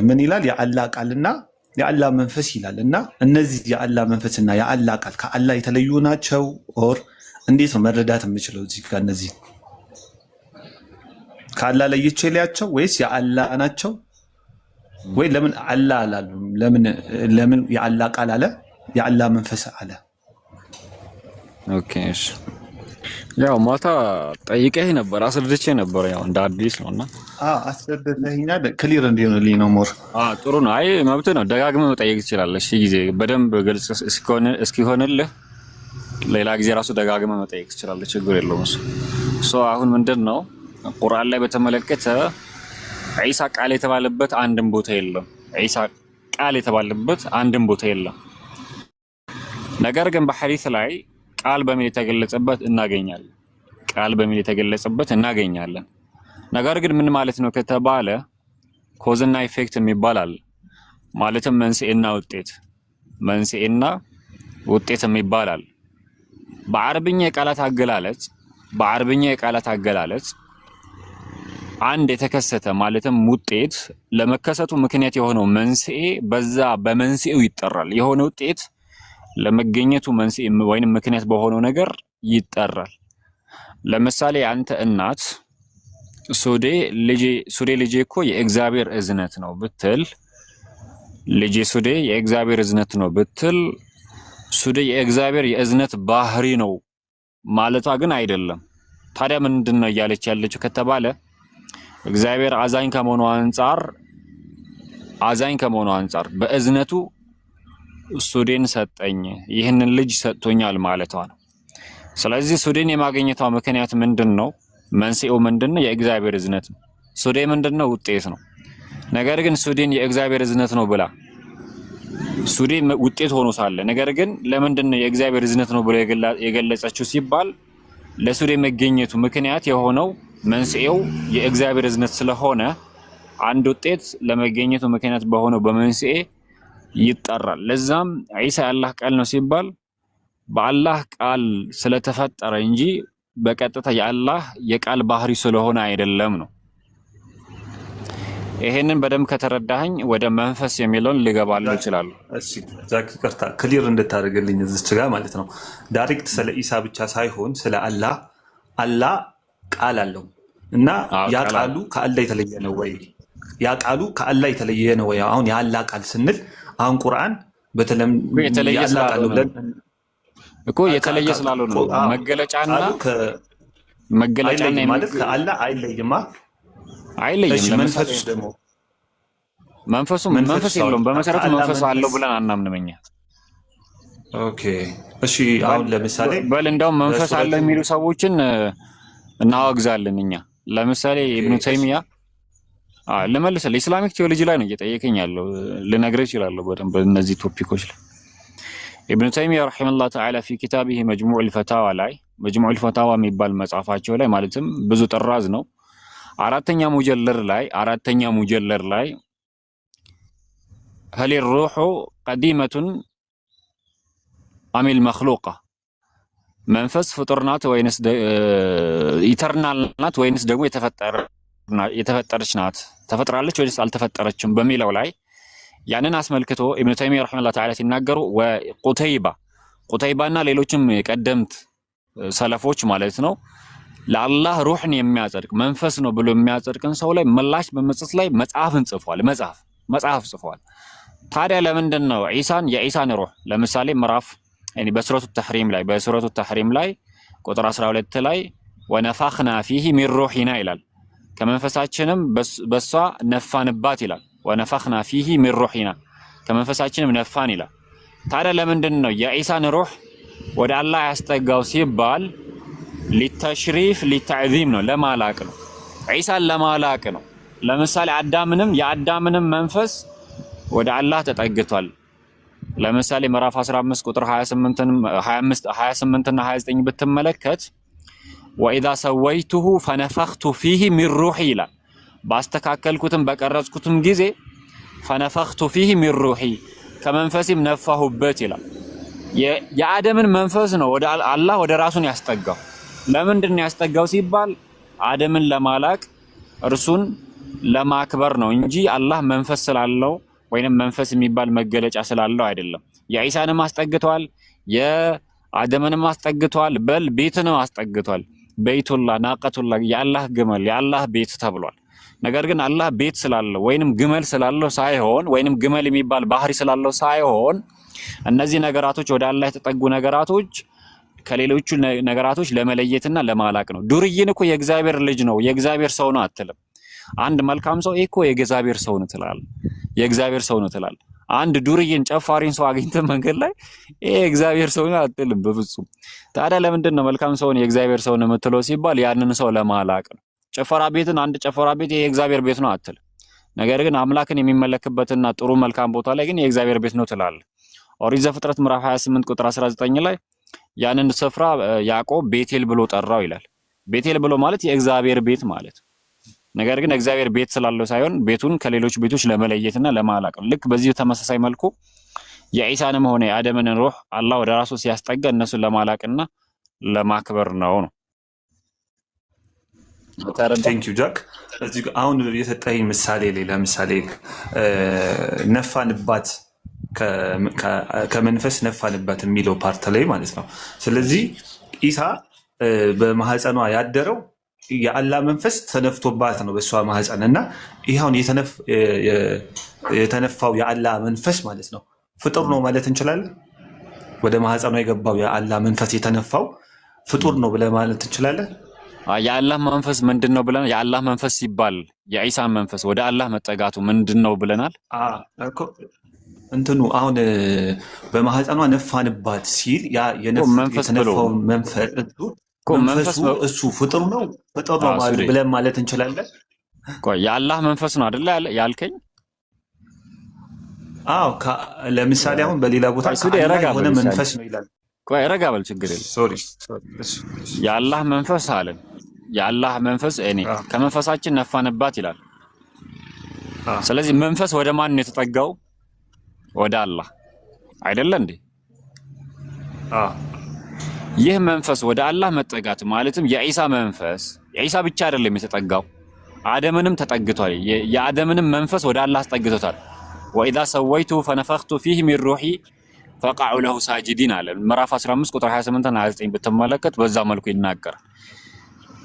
ምን ይላል? የአላህ ቃልና የአላህ መንፈስ ይላል እና እነዚህ የአላህ መንፈስና የአላህ ቃል ከአላህ የተለዩ ናቸው? ኦር እንዴት ነው መረዳት የምችለው? እዚህ ጋር እነዚህ ከአላህ ለይቼ ሊያቸው ወይስ የአላህ ናቸው ወይ ለምን አላህ አላሉ? ለምን የአላህ ቃል አለ? የአላህ መንፈስ አለ? ኦኬ እሺ። ያው ማታ ጠይቀህ ነበር፣ አስረድቼ ነበር። ያው እንደ አዲስ ነውና አስረድተኸኛል። ክሊር እንዲሆንልኝ ነው ሞር። ጥሩ ነው። አይ መብት ነው። ደጋግመህ መጠየቅ ትችላለህ። እሺ ጊዜ በደንብ ግልጽ እስኪሆንልህ ሌላ ጊዜ ራሱ ደጋግመህ መጠየቅ ትችላለህ። ችግር የለውም እሱ። አሁን ምንድን ነው ቁርአን ላይ በተመለከተ ዒሳ ቃል የተባለበት አንድም ቦታ የለም። ዒሳ ቃል የተባለበት አንድም ቦታ የለም። ነገር ግን በሐዲስ ላይ ቃል በሚል የተገለጸበት እናገኛለን። ቃል በሚል የተገለጸበት እናገኛለን። ነገር ግን ምን ማለት ነው ከተባለ ኮዝና ኢፌክት የሚባል አለ። ማለትም መንስኤና ውጤት፣ መንስኤና ውጤት የሚባል አለ። በአረብኛ የቃላት አገላለጽ አንድ የተከሰተ ማለትም ውጤት ለመከሰቱ ምክንያት የሆነው መንስኤ በዛ በመንስኤው ይጠራል። የሆነ ውጤት ለመገኘቱ መንስኤ ወይንም ምክንያት በሆነው ነገር ይጠራል። ለምሳሌ አንተ እናት ሱዴ ልጄ እኮ የእግዚአብሔር እዝነት ነው ብትል፣ ልጄ ሱዴ የእግዚአብሔር እዝነት ነው ብትል፣ ሱዴ የእግዚአብሔር የእዝነት ባህሪ ነው ማለቷ ግን አይደለም። ታዲያ ምንድን ነው እያለች ያለችው ከተባለ እግዚአብሔር አዛኝ ከመሆኑ አንጻር በእዝነቱ ሱዴን ሰጠኝ፣ ይህንን ልጅ ሰጥቶኛል ማለቷ ነው። ስለዚህ ሱዴን የማግኘቷ ምክንያት ምንድነው? መንስኤው ምንድነው? የእግዚአብሔር እዝነት ነው። ሱዴ ምንድነው? ውጤት ነው። ነገር ግን ሱዴን የእግዚአብሔር እዝነት ነው ብላ ሱዴ ውጤት ሆኖ ሳለ ነገር ግን ለምንድነው የእግዚአብሔር እዝነት ነው ብላ የገለጸችው ሲባል ለሱዴ መገኘቱ ምክንያት የሆነው መንስኤው የእግዚአብሔር እዝነት ስለሆነ አንድ ውጤት ለመገኘቱ ምክንያት በሆነው በመንስኤ ይጠራል። ለዛም ዒሳ የአላህ ቃል ነው ሲባል በአላህ ቃል ስለተፈጠረ እንጂ በቀጥታ የአላህ የቃል ባህሪ ስለሆነ አይደለም ነው። ይሄንን በደንብ ከተረዳኸኝ ወደ መንፈስ የሚለውን ልገባልህ ይችላል። እሺ ዛኪ ቅርታ ክሊር እንድታደርግልኝ እዚች ጋር ማለት ነው። ዳይሬክት ስለ ኢሳ ብቻ ሳይሆን ስለ አላህ ቃል አለው እና ያ ቃሉ ከአላህ የተለየ ነው ወይ? ያ ቃሉ ከአላህ የተለየ ነው ወይ? አሁን የአላህ ቃል ስንል አሁን ቁርአን የተለየ ስላልሆነ ነው። መገለጫና ማለት ከአላህ አይለይማ። አይለይም። መንፈስ ደግሞ መንፈስ የለውም። በመሰረቱ መንፈስ አለው ብለን አናምንም እኛ። ኦኬ እሺ። አሁን ለምሳሌ በል እንደውም መንፈስ አለው የሚሉ ሰዎችን እናወግዛለን እኛ። ለምሳሌ ኢብኑ ተይሚያ ልመልስልህ፣ ኢስላሚክ ቴዎሎጂ ላይ ነው እየጠየቀኝ ያለው። ልነግርህ እችላለሁ በደንብ በእነዚህ ቶፒኮች ላይ። ኢብኑ ተይሚያ ረሂመሁላህ ተዓላ ፊ ኪታቢሂ መጅሙዑል ፈታዋ ላይ መጅሙዑል ፈታዋ የሚባል መጽሐፋቸው ላይ ማለትም ብዙ ጥራዝ ነው አራተኛ ሙጀለር ላይ هل الروح قديمة أم المخلوقة መንፈስ ፍጡር ናት ወይንስ ኢተርናል ናት ወይንስ ደግሞ የተፈጠረች ናት? ተፈጥራለች ወይስ አልተፈጠረችም በሚለው ላይ ያንን አስመልክቶ ኢብኑ ተይሚያ ረሂመሁላህ ተዓላ ሲናገሩ ቁተይባና ሌሎችም ቀደምት ሰለፎች ማለት ነው ለአላህ ሩህን የሚያጸድቅ መንፈስ ነው ብሎ የሚያጸድቅን ሰው ላይ ምላሽ በመስጠት ላይ መጽሐፍን ጽፏል። መጽሐፍ ጽፏል። ታዲያ ለምንድን ነው የኢሳን ሩህ ለምሳሌ ምዕራፍ በሱረቱ ተሕሪም ላይ ቁጥር 12 ላይ ወነፋኽና ፊሂ ሚን ሩሂና ይላል። ከመንፈሳችንም በሷ ነፋንባት ይላል። ወነፋኽና ፊሂ ሚን ሩሂና ከመንፈሳችንም ነፋን ይላል። ታዲያ ለምንድን ነው የኢሳን ሩህ ወደ አላህ ያስጠጋው ሲባል ሊተሽሪፍ ሊተዕዚም ነው፣ ለማላቅ ነው። ዒሳን ለማላቅ ነው። ለምሳሌ የአዳምንም መንፈስ ወደ አላህ ተጠግቷል። ለምሳሌ ምዕራፍ 15 ቁጥር 28 እና 29 ብትመለከት ወኢዛ ሰወይቱሁ ፈነፈኽቱ ፊሂ ሚን ሩሒ ይላል። ባስተካከልኩትም በቀረጽኩትም ጊዜ ፈነፈኽቱ ፊሂ ሚን ሩሒ ከመንፈሴም ነፋሁበት ይላል። የአደምን መንፈስ ነው ወደ አላህ ወደ ራሱን ያስጠጋው። ለምንድን ነው ያስጠጋው ሲባል አደምን ለማላቅ እርሱን ለማክበር ነው እንጂ አላህ መንፈስ ስላለው ወይንም መንፈስ የሚባል መገለጫ ስላለው አይደለም። የኢሳንም አስጠግቷል፣ የአደምንም አስጠግቷል፣ በል ቤትንም አስጠግቷል። በይቱላህ ናቀቱላህ የአላህ ግመል የአላህ ቤት ተብሏል። ነገር ግን አላህ ቤት ስላለው ወይንም ግመል ስላለው ሳይሆን ወይንም ግመል የሚባል ባህሪ ስላለው ሳይሆን እነዚህ ነገራቶች ወደ አላህ የተጠጉ ነገራቶች ከሌሎቹ ነገራቶች ለመለየትና ለማላቅ ነው። ዱርዬን እኮ የእግዚአብሔር ልጅ ነው የእግዚአብሔር ሰው ነው አትልም። አንድ መልካም ሰው እኮ የእግዚአብሔር ሰው ነው ትላለህ፣ የእግዚአብሔር ሰው ነው ትላለህ። አንድ ዱርዬን ጨፋሪን ሰው አግኝተህ መንገድ ላይ ይሄ የእግዚአብሔር ሰው ነው አትልም በፍጹም። ታዲያ ለምንድን ነው መልካም ሰውን የእግዚአብሔር ሰው ነው የምትለው ሲባል ያንን ሰው ለማላቅ ነው። ጭፈራ ቤትን አንድ ጭፈራ ቤት የእግዚአብሔር ቤት ነው አትልም። ነገር ግን አምላክን የሚመለክበትና ጥሩ መልካም ቦታ ላይ ግን የእግዚአብሔር ቤት ነው ትላለህ። ኦሪት ዘፍጥረት ምዕራፍ 28 ቁጥር 19 ላይ ያንን ስፍራ ያዕቆብ ቤቴል ብሎ ጠራው ይላል። ቤቴል ብሎ ማለት የእግዚአብሔር ቤት ማለት። ነገር ግን እግዚአብሔር ቤት ስላለው ሳይሆን ቤቱን ከሌሎች ቤቶች ለመለየትና ለማላቅ ነው። ልክ በዚህ ተመሳሳይ መልኩ የኢሳንም ሆነ የአደምን ሩህ አላህ ወደ ራሱ ሲያስጠጋ እነሱን ለማላቅና ለማክበር ነው። ቴንክ ዩ ጃክ። እዚህ አሁን የሰጠኝ ምሳሌ ላይ ለምሳሌ ነፋንባት ከመንፈስ ነፋንባት የሚለው ፓርት ላይ ማለት ነው። ስለዚህ ኢሳ በማህፀኗ ያደረው የአላህ መንፈስ ተነፍቶባት ነው በእሷ ማህፀን እና ይህ አሁን የተነፋው የአላህ መንፈስ ማለት ነው ፍጡር ነው ማለት እንችላለን። ወደ ማህፀኗ የገባው የአላህ መንፈስ የተነፋው ፍጡር ነው ብለህ ማለት እንችላለን። የአላህ መንፈስ ምንድነው ብለናል? የአላህ መንፈስ ሲባል የኢሳን መንፈስ ወደ አላህ መጠጋቱ ምንድነው ብለናል? እንትኑ አሁን በማህፀኗ ነፋንባት ሲል ያ የተነፋው መንፈሱ እሱ ፍጡር ነው ብለን ማለት እንችላለን። የአላህ መንፈስ ነው አይደለ ያልከኝ? አዎ ለምሳሌ አሁን በሌላ ቦታ የሆነ መንፈስ ነው ይላል። ቆይ ረጋ በል ችግር የለም። የአላህ መንፈስ አለን። የአላህ መንፈስ እኔ ከመንፈሳችን ነፋንባት ይላል። ስለዚህ መንፈስ ወደ ማን ነው የተጠጋው? ወደ አላህ አይደለ እንዴ? ይህ መንፈስ ወደ አላህ መጠጋት ማለትም የኢሳ መንፈስ የኢሳ ብቻ አይደለም የተጠጋው፣ አደምንም ተጠግቷል። የአደምንም መንፈስ ወደ አላህ አስጠግቶታል። ወኢዛ ሰወይቱ ፈነፈኽቱ ፊህ ሚን ሩሒ ፈቃዑ ለሁ ሳጅዲን አለ። ምዕራፍ 15 ቁጥር 28 እና 29 ብትመለከት በዛ መልኩ ይናገራል።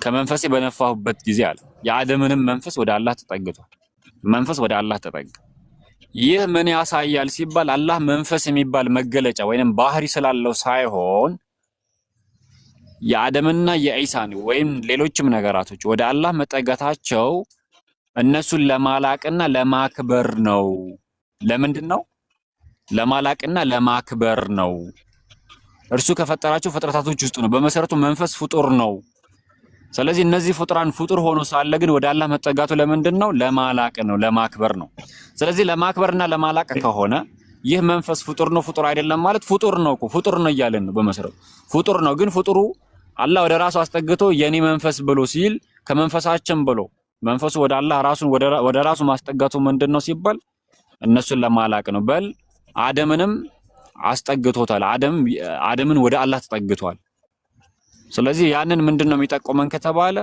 ከመንፈሴ በነፋሁበት ጊዜ አለ የአደምንም መንፈስ ወደ አላህ ተጠግቷል። መንፈስ ወደ አላህ ተጠጋ። ይህ ምን ያሳያል ሲባል አላህ መንፈስ የሚባል መገለጫ ወይንም ባህሪ ስላለው ሳይሆን የአደምና የኢሳን ወይም ሌሎችም ነገራቶች ወደ አላህ መጠጋታቸው እነሱን ለማላቅና ለማክበር ነው። ለምንድን ነው? ለማላቅና ለማክበር ነው። እርሱ ከፈጠራቸው ፍጥረታቶች ውስጥ ነው። በመሰረቱ መንፈስ ፍጡር ነው። ስለዚህ እነዚህ ፍጡራን ፍጡር ሆኖ ሳለ ግን ወደ አላህ መጠጋቱ ለምንድን ነው? ለማላቅ ነው፣ ለማክበር ነው። ስለዚህ ለማክበርና ለማላቅ ከሆነ ይህ መንፈስ ፍጡር ነው ፍጡር አይደለም ማለት ፍጡር ነው እኮ ፍጡር ነው እያለን ነው። በመሰረቱ ፍጡር ነው፣ ግን ፍጡሩ አላህ ወደ ራሱ አስጠግቶ የኔ መንፈስ ብሎ ሲል ከመንፈሳችን ብሎ መንፈሱ ወደ አላህ ራሱን ወደ ራሱ ማስጠጋቱ ምንድን ነው ሲባል እነሱን ለማላቅ ነው። በል አደምንም አስጠግቶታል። አደምን ወደ አላህ ተጠግቷል። ስለዚህ ያንን ምንድነው የሚጠቆመን ከተባለ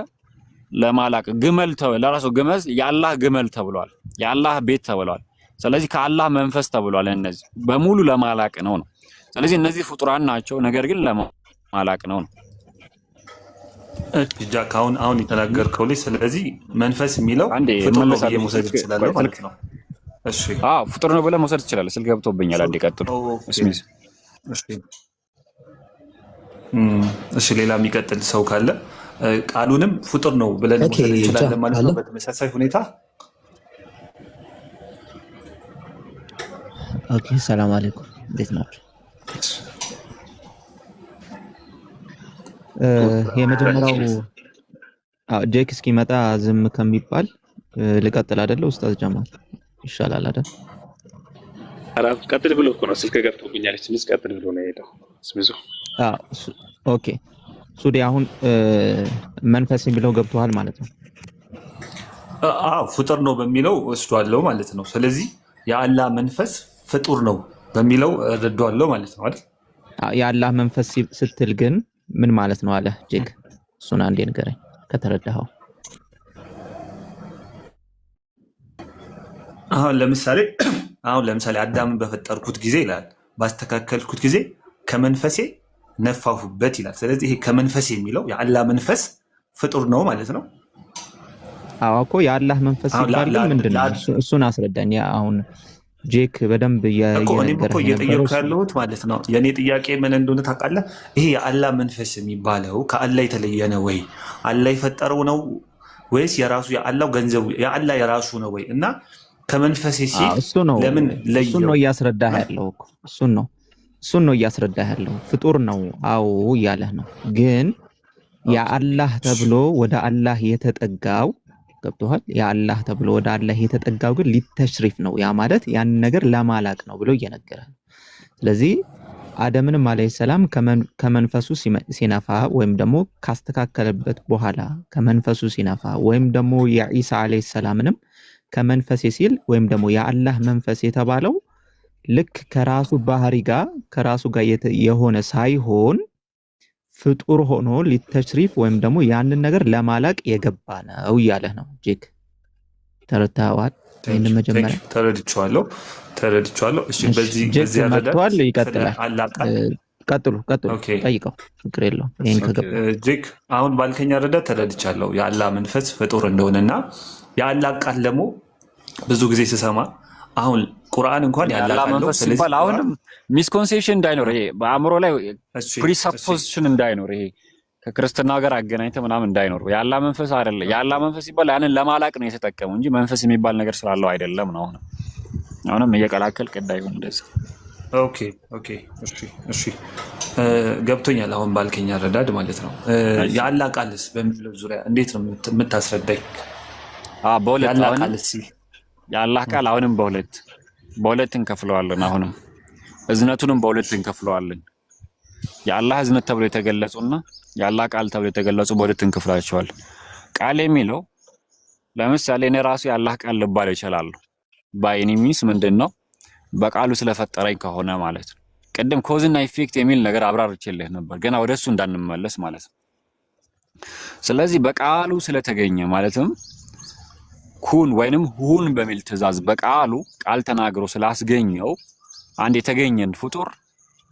ለማላቅ ግመል ለራሱ ግመል የአላህ ግመል ተብሏል። የአላህ ቤት ተብሏል። ስለዚህ ከአላህ መንፈስ ተብሏል። እነዚህ በሙሉ ለማላቅ ነው። ስለዚህ እነዚህ ፍጡራን ናቸው፣ ነገር ግን ለማላቅ ነው። ጃክ አሁን የተናገርከው ላይ ስለዚህ መንፈስ የሚለው ፍጡር ነው ብዬ መውሰድ እችላለሁ ማለት ነው። እሺ ፍጡር ነው ብለህ መውሰድ ትችላለህ። ስልክ ገብቶብኛል። አንዴ ቀጥሉ። እሺ ሌላ የሚቀጥል ሰው ካለ ቃሉንም ፍጡር ነው ብለን መውሰድ እንችላለን ማለት ነው። በተመሳሳይ ሁኔታ ኦኬ። ሰላም አለይኩም፣ እንዴት ናችሁ? የመጀመሪያው ጄክ እስኪመጣ ዝም ከሚባል ልቀጥል አይደለ? ኡስታዝ ጀማል ይሻላል አይደል? አራፍ ቀጥል ብሎ እኮ ነው ስልክ ገብቶብኛል። ስሚዝ ቀጥል ብሎ ነው የሄደው። ስሚዙ ኦኬ። ሱዲ አሁን መንፈስ የሚለው ገብቷል ማለት ነው። ፍጡር ነው በሚለው ወስዷለሁ ማለት ነው። ስለዚህ የአላህ መንፈስ ፍጡር ነው በሚለው ረዷለሁ ማለት ነው አይደል? የአላህ መንፈስ ስትል ግን ምን ማለት ነው አለ ጄክ? እሱን አንዴ ንገረኝ ከተረዳኸው። አሁን ለምሳሌ አዳምን በፈጠርኩት ጊዜ ይላል፣ ባስተካከልኩት ጊዜ ከመንፈሴ ነፋሁበት ይላል። ስለዚህ ይሄ ከመንፈሴ የሚለው የአላህ መንፈስ ፍጡር ነው ማለት ነው። አዎ እኮ የአላህ መንፈስ ሲባል ግን ምንድነው? እሱን አስረዳኝ። አሁን ጄክ በደንብ እኔም እኮ እየጠየኩ ያለሁት ማለት ነው። የእኔ ጥያቄ ምን እንደሆነ ታውቃለህ? ይሄ የአላህ መንፈስ የሚባለው ከአላህ የተለየ ነው ወይ? አላህ የፈጠረው ነው ወይስ የራሱ የአላህ ገንዘቡ የአላህ የራሱ ነው ወይ? እና ከመንፈሴ ሲል ለምን ለየው? እሱን ነው እያስረዳህ ያለው እኮ እሱን ነው እያስረዳህ ያለው። ፍጡር ነው አዎ እያለህ ነው። ግን የአላህ ተብሎ ወደ አላህ የተጠጋው ገብቶሃል? የአላህ ተብሎ ወደ አላህ የተጠጋው ግን ሊተሽሪፍ ነው። ያ ማለት ያን ነገር ለማላቅ ነው ብሎ እየነገረህ። ስለዚህ አደምንም አለይሂ ሰላም ከመንፈሱ ሲነፋ ወይም ደግሞ ካስተካከለበት በኋላ ከመንፈሱ ሲነፋ ወይም ደግሞ የኢሳ አለይሂ ሰላምንም ከመንፈሴ ሲል ወይም ደግሞ የአላህ መንፈስ የተባለው ልክ ከራሱ ባህሪ ጋር ከራሱ ጋር የሆነ ሳይሆን ፍጡር ሆኖ ሊተሽሪፍ ወይም ደግሞ ያንን ነገር ለማላቅ የገባ ነው እያለህ ነው። ጄክ ተረድተዋል? ይሄንን መጀመሪያ ተረድቻለሁ። እሺ በዚህ መጥቷል። ይቀጥላል። ቀጥሉ ጠይቀው፣ ችግር የለውም። ይሄን ከገባ ጄክ አሁን ባልከኛ ረዳት ተረድቻለሁ የአላህ መንፈስ ፍጡር እንደሆነና የአላህ ቃል ደግሞ ብዙ ጊዜ ስሰማ አሁን ቁርአን እንኳን የአላህ መንፈስ ሲባል አሁንም ሚስኮንሴፕሽን እንዳይኖር ይሄ በአእምሮ ላይ ፕሪሰፖዚሽን እንዳይኖር ይሄ ከክርስትና ጋር አገናኝተ ምናምን እንዳይኖር የአላህ መንፈስ አይደለ። የአላህ መንፈስ ሲባል ያንን ለማላቅ ነው የተጠቀመው እንጂ መንፈስ የሚባል ነገር ስላለው አይደለም ነው። አሁንም እየቀላቀል እንዳይሆን እንደዛ። ኦኬ እሺ ገብቶኛል። አሁን ባልከኛ ረዳድ ማለት ነው። የአላህ ቃልስ በሚለው ዙሪያ እንዴት ነው የምታስረዳኝ? በሁለት የአላህ ቃል አሁንም በሁለት እንከፍለዋለን። አሁንም እዝነቱንም በሁለት እንከፍለዋለን። የአላህ እዝነት ተብሎ የተገለጹና የአላህ ቃል ተብሎ የተገለጹ በሁለት እንከፍላቸዋለን። ቃል የሚለው ለምሳሌ እኔ ራሱ የአላህ ቃል ልባል ይችላል። ባይኒሚስ ምንድነው? በቃሉ ስለፈጠረኝ ከሆነ ማለት ነው። ቅድም ኮዝና ኢፌክት የሚል ነገር አብራርቼልህ ነበር፣ ገና ወደሱ እንዳንመለስ ማለት ነው። ስለዚህ በቃሉ ስለተገኘ ማለትም ኩን ወይንም ሁን በሚል ትእዛዝ በቃሉ ቃል ተናግሮ ስላስገኘው አንድ የተገኘን ፍጡር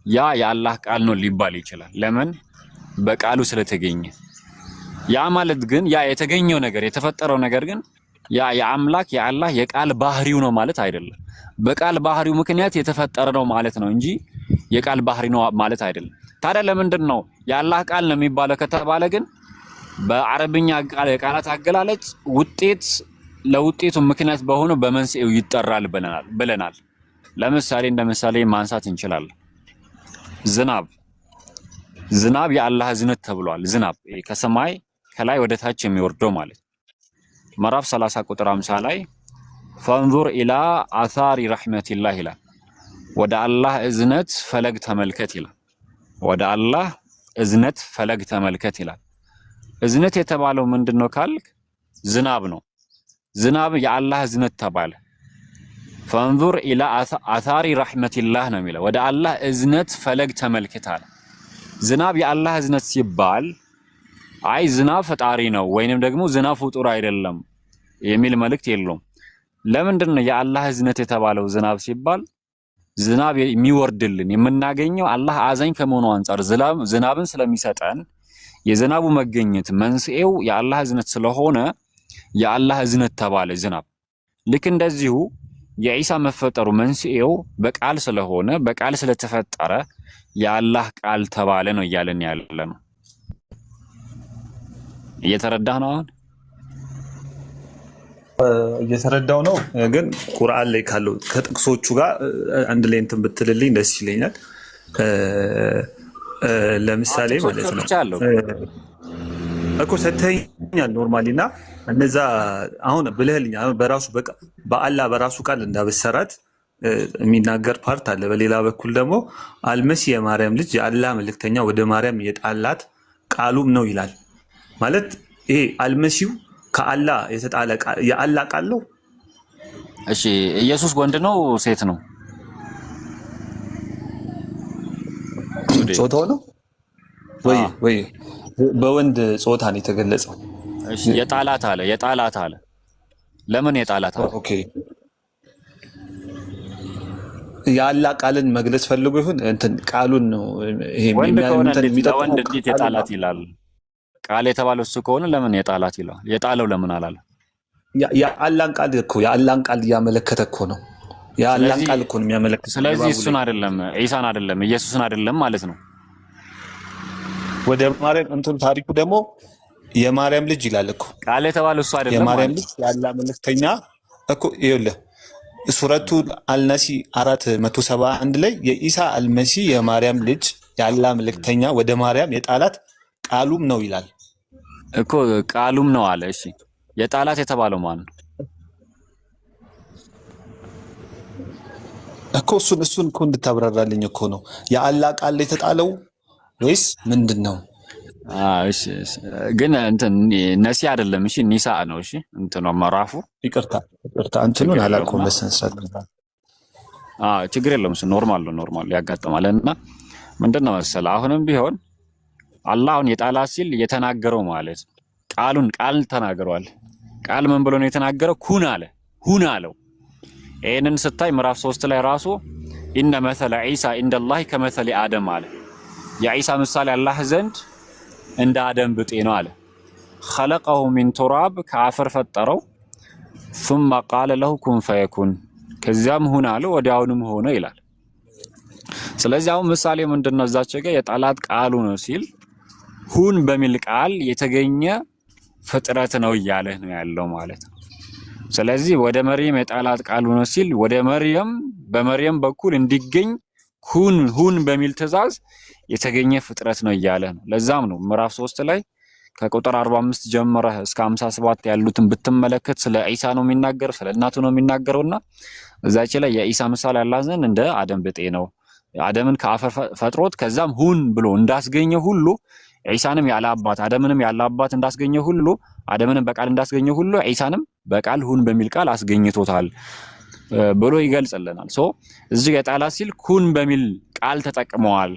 ያ የአላህ ቃል ነው ሊባል ይችላል። ለምን? በቃሉ ስለተገኘ። ያ ማለት ግን ያ የተገኘው ነገር የተፈጠረው ነገር ግን ያ የአምላክ የአላህ የቃል ባህሪው ነው ማለት አይደለም። በቃል ባህሪው ምክንያት የተፈጠረ ነው ማለት ነው እንጂ የቃል ባህሪ ነው ማለት አይደለም። ታዲያ ለምንድን ነው የአላህ ቃል ነው የሚባለው ከተባለ ግን በአረብኛ የቃላት አገላለጽ ውጤት ለውጤቱ ምክንያት በሆነው በመንስኤው ይጠራል ብለናል። ለምሳሌ እንደምሳሌ ማንሳት እንችላለን። ዝናብ የአላህ እዝነት ተብሏል። ዝናብ ከሰማይ ከላይ ወደ ታች የሚወርደው ማለት ምዕራፍ 30 ቁጥር 50 ላይ ፈንዙር ኢላ አሳሪ ረሕመቲላህ ይላል። ወደ አላህ እዝነት ፈለግ ተመልከት ይላል። ወደ አላህ እዝነት ፈለግ ተመልከት ይላል። እዝነት የተባለው ምንድነው ካልክ ዝናብ ነው። ዝናብ የአላህ እዝነት ተባለ። ፈንዙር ኢላ አሳሪ ረሕመቲላህ ነው የሚለው። ወደ አላህ እዝነት ፈለግ ተመልከት አለ። ዝናብ የአላህ እዝነት ሲባል አይ ዝናብ ፈጣሪ ነው ወይንም ደግሞ ዝናብ ፍጡር አይደለም የሚል መልእክት የለውም። ለምንድን ነው የአላህ እዝነት የተባለው? ዝናብ ሲባል ዝናብ የሚወርድልን የምናገኘው አላህ አዛኝ ከመሆኑ አንፃር ዝናብን ስለሚሰጠን የዝናቡ መገኘት መንስኤው የአላህ እዝነት ስለሆነ የአላህ እዝነት ተባለ ዝናብ። ልክ እንደዚሁ የኢሳ መፈጠሩ መንስኤው በቃል ስለሆነ በቃል ስለተፈጠረ የአላህ ቃል ተባለ ነው እያለን ያለ ነው። እየተረዳህ ነው? አሁን እየተረዳው ነው። ግን ቁርአን ላይ ካለው ከጥቅሶቹ ጋር አንድ ላይ እንትን ብትልልኝ ደስ ይለኛል። ለምሳሌ ማለት ነው እኮ ሰተኛል ኖርማሊ እና እነዛ አሁን ብለህልኝ አሁን በራሱ በአላህ በራሱ ቃል እንዳበሰራት የሚናገር ፓርት አለ። በሌላ በኩል ደግሞ አልመሲ የማርያም ልጅ የአላህ መልእክተኛ ወደ ማርያም የጣላት ቃሉም ነው ይላል። ማለት ይሄ አልመሲው ከአላህ የተጣለ የአላህ ቃል ነው። እሺ ኢየሱስ ወንድ ነው ሴት ነው? ጾታው ነው ወይ በወንድ ጾታ ነው የተገለጸው? እሺ የጣላት አለ። ለምን የጣላት አለ? ኦኬ የአላህ ቃልን መግለጽ ፈልጎ ይሁን እንትን ቃሉን ነው ይሄ ወንድ እንዴት የጣላት ይላል? ቃል የተባለው እሱ ከሆነ ለምን የጣላት ይላል? የጣለው ለምን አላለ? የአላህን ቃል እያመለከተ እኮ ነው። የአላህን ቃል እኮ ነው የሚያመለክተው። ስለዚህ እሱን አይደለም ኢሳን አይደለም ኢየሱስን አይደለም ማለት ነው። ወደ ማርያም እንትን ታሪኩ ደግሞ የማርያም ልጅ ይላል እኮ ቃል የተባለው እሱ አይደለም። የማርያም ልጅ የአላህ መልእክተኛ እኮ ይኸውልህ ሱረቱ አልነሲ 471 ላይ የኢሳ አልመሲ የማርያም ልጅ የአላህ መልእክተኛ ወደ ማርያም የጣላት ቃሉም ነው ይላል እኮ። ቃሉም ነው አለ። እሺ የጣላት የተባለው ማን ነው እኮ? እሱን እኮ እንድታብራራልኝ እኮ ነው። የአላህ ቃል ላይ የተጣለው ወይስ ምንድን ነው? እሺ ግን እንትን ነሲ አይደለም። እሺ ኒሳ ነው። እሺ እንትኑ መራፉ ይቅርታ እንትኑን አላውቀውም በስነ ስርዓት። ችግር የለውም። እሱ ኖርማል ያጋጥማል። እና ምንድነው መሰለህ አሁንም ቢሆን አላህን የጣላት ሲል የተናገረው ማለት ቃል ተናግሯል። ቃል ምን ብሎ ነው የተናገረው? ሁን አለው። ይሄንን ስታይ ምዕራፍ 3 ላይ ራሱ ኢነ መሰለ ዒሳ ኢንደላሂ ከመሰለ አደም አለ። የዒሳ ምሳሌ አላህ ዘንድ እንደ አደም ብጤ ነው አለ። خلقه من تراب ከአፈር ፈጠረው ثم قال له كن فيكون ከዚያም ሁን አለ ወዲያውንም ሆነ ይላል። ስለዚህ አሁን ምሳሌ ምንድነው እዛች ጋር የጣላት ቃሉ ነው ሲል ሁን በሚል ቃል የተገኘ ፍጥረት ነው እያለ ነው ያለው ማለት ነው። ስለዚህ ወደ መርየም የጣላት ቃሉ ነው ሲል ወደ መርየም በመርየም በኩል እንዲገኝ ሁን በሚል ትእዛዝ የተገኘ ፍጥረት ነው እያለ ነው። ለዛም ነው ምዕራፍ 3 ላይ ከቁጥር 45 ጀምረህ እስከ 57 ያሉትን ብትመለከት ስለ ኢሳ ነው የሚናገረው፣ ስለ እናቱ ነው የሚናገረውና እዛች ላይ የኢሳ ምሳሌ አላህ ዘንድ እንደ አደም ብጤ ነው። አደምን ከአፈር ፈጥሮት ከዛም ሁን ብሎ እንዳስገኘ ሁሉ ኢሳንም ያለ አባት አደምንም ያለ አባት እንዳስገኘ ሁሉ አደምንም በቃል እንዳስገኘ ሁሉ ኢሳንም በቃል ሁን በሚል ቃል አስገኝቶታል ብሎ ይገልጽልናል። እዚህ ጋር የጣላት ሲል ኩን በሚል ቃል ተጠቅመዋል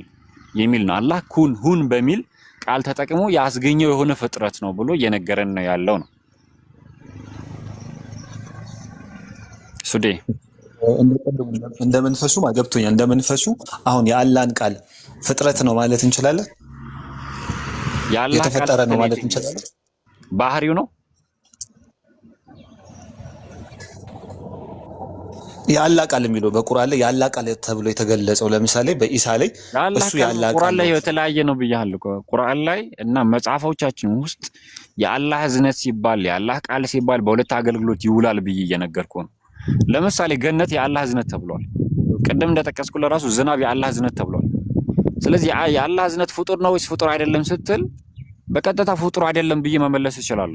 የሚል ነው። አላህ ሁን በሚል ቃል ተጠቅሞ ያስገኘው የሆነ ፍጥረት ነው ብሎ እየነገረን ነው ያለው ነው። ሱዴ እንደ መንፈሱ ገብቶኛል። እንደ መንፈሱ አሁን የአላህን ቃል ፍጥረት ነው ማለት እንችላለን። የአላህ ቃል የተፈጠረ ነው ማለት እንችላለን። ባህሪው ነው የአላህ ቃል የሚለው በቁርአን ላይ የአላህ ቃል ተብሎ የተገለጸው ለምሳሌ በኢሳ ላይ እሱ የአላህ ቃል ቁርአን ላይ የተለያየ ነው ብያለሁ። ቁርአን ላይ እና መጽሐፎቻችን ውስጥ የአላህ እዝነት ሲባል የአላህ ቃል ሲባል በሁለት አገልግሎት ይውላል ብዬ እየነገርኩ ነው። ለምሳሌ ገነት የአላህ እዝነት ተብሏል። ቅድም እንደጠቀስኩ ለራሱ ዝናብ የአላህ እዝነት ተብሏል። ስለዚህ የአላህ እዝነት ፍጡር ነው ወይስ ፍጡር አይደለም ስትል በቀጥታ ፍጡር አይደለም ብዬ መመለስ ይችላል።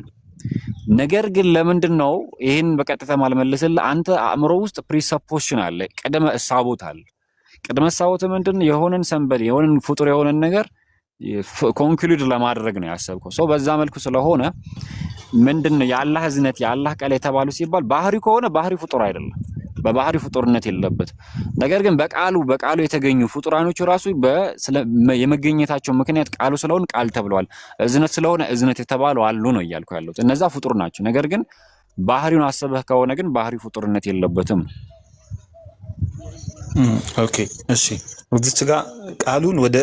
ነገር ግን ለምንድን ነው ይሄን በቀጥታ ማልመለስልህ? አንተ አእምሮ ውስጥ ፕሪሰፖዚሽን አለ፣ ቅድመ እሳቦት አለ። ቅድመ እሳቦት ምንድነው? የሆነን ሰንበድ የሆነን ፍጡር የሆነን ነገር ኮንክሉድ ለማድረግ ነው ያሰብከው። በዛ መልኩ ስለሆነ ምንድነው የአላህ እዝነት የአላህ ቃል የተባሉ ሲባል ባህሪ ከሆነ ባህሪ ፍጡር አይደለም፣ በባህሪ ፍጡርነት የለበት። ነገር ግን በቃሉ የተገኙ ፍጡራኖቹ ራሱ የመገኘታቸው ምክንያት ቃሉ ስለሆነ ቃል ተብለዋል። እዝነት ስለሆነ እዝነት የተባሉ አሉ ነው እያልኩ ያለሁት። እነዛ ፍጡር ናቸው። ነገር ግን ባህሪውን አስበህ ከሆነ ግን ባህሪ ፍጡርነት የለበትም። ኦኬ እሺ፣ እዚች ጋር ቃሉን ወደ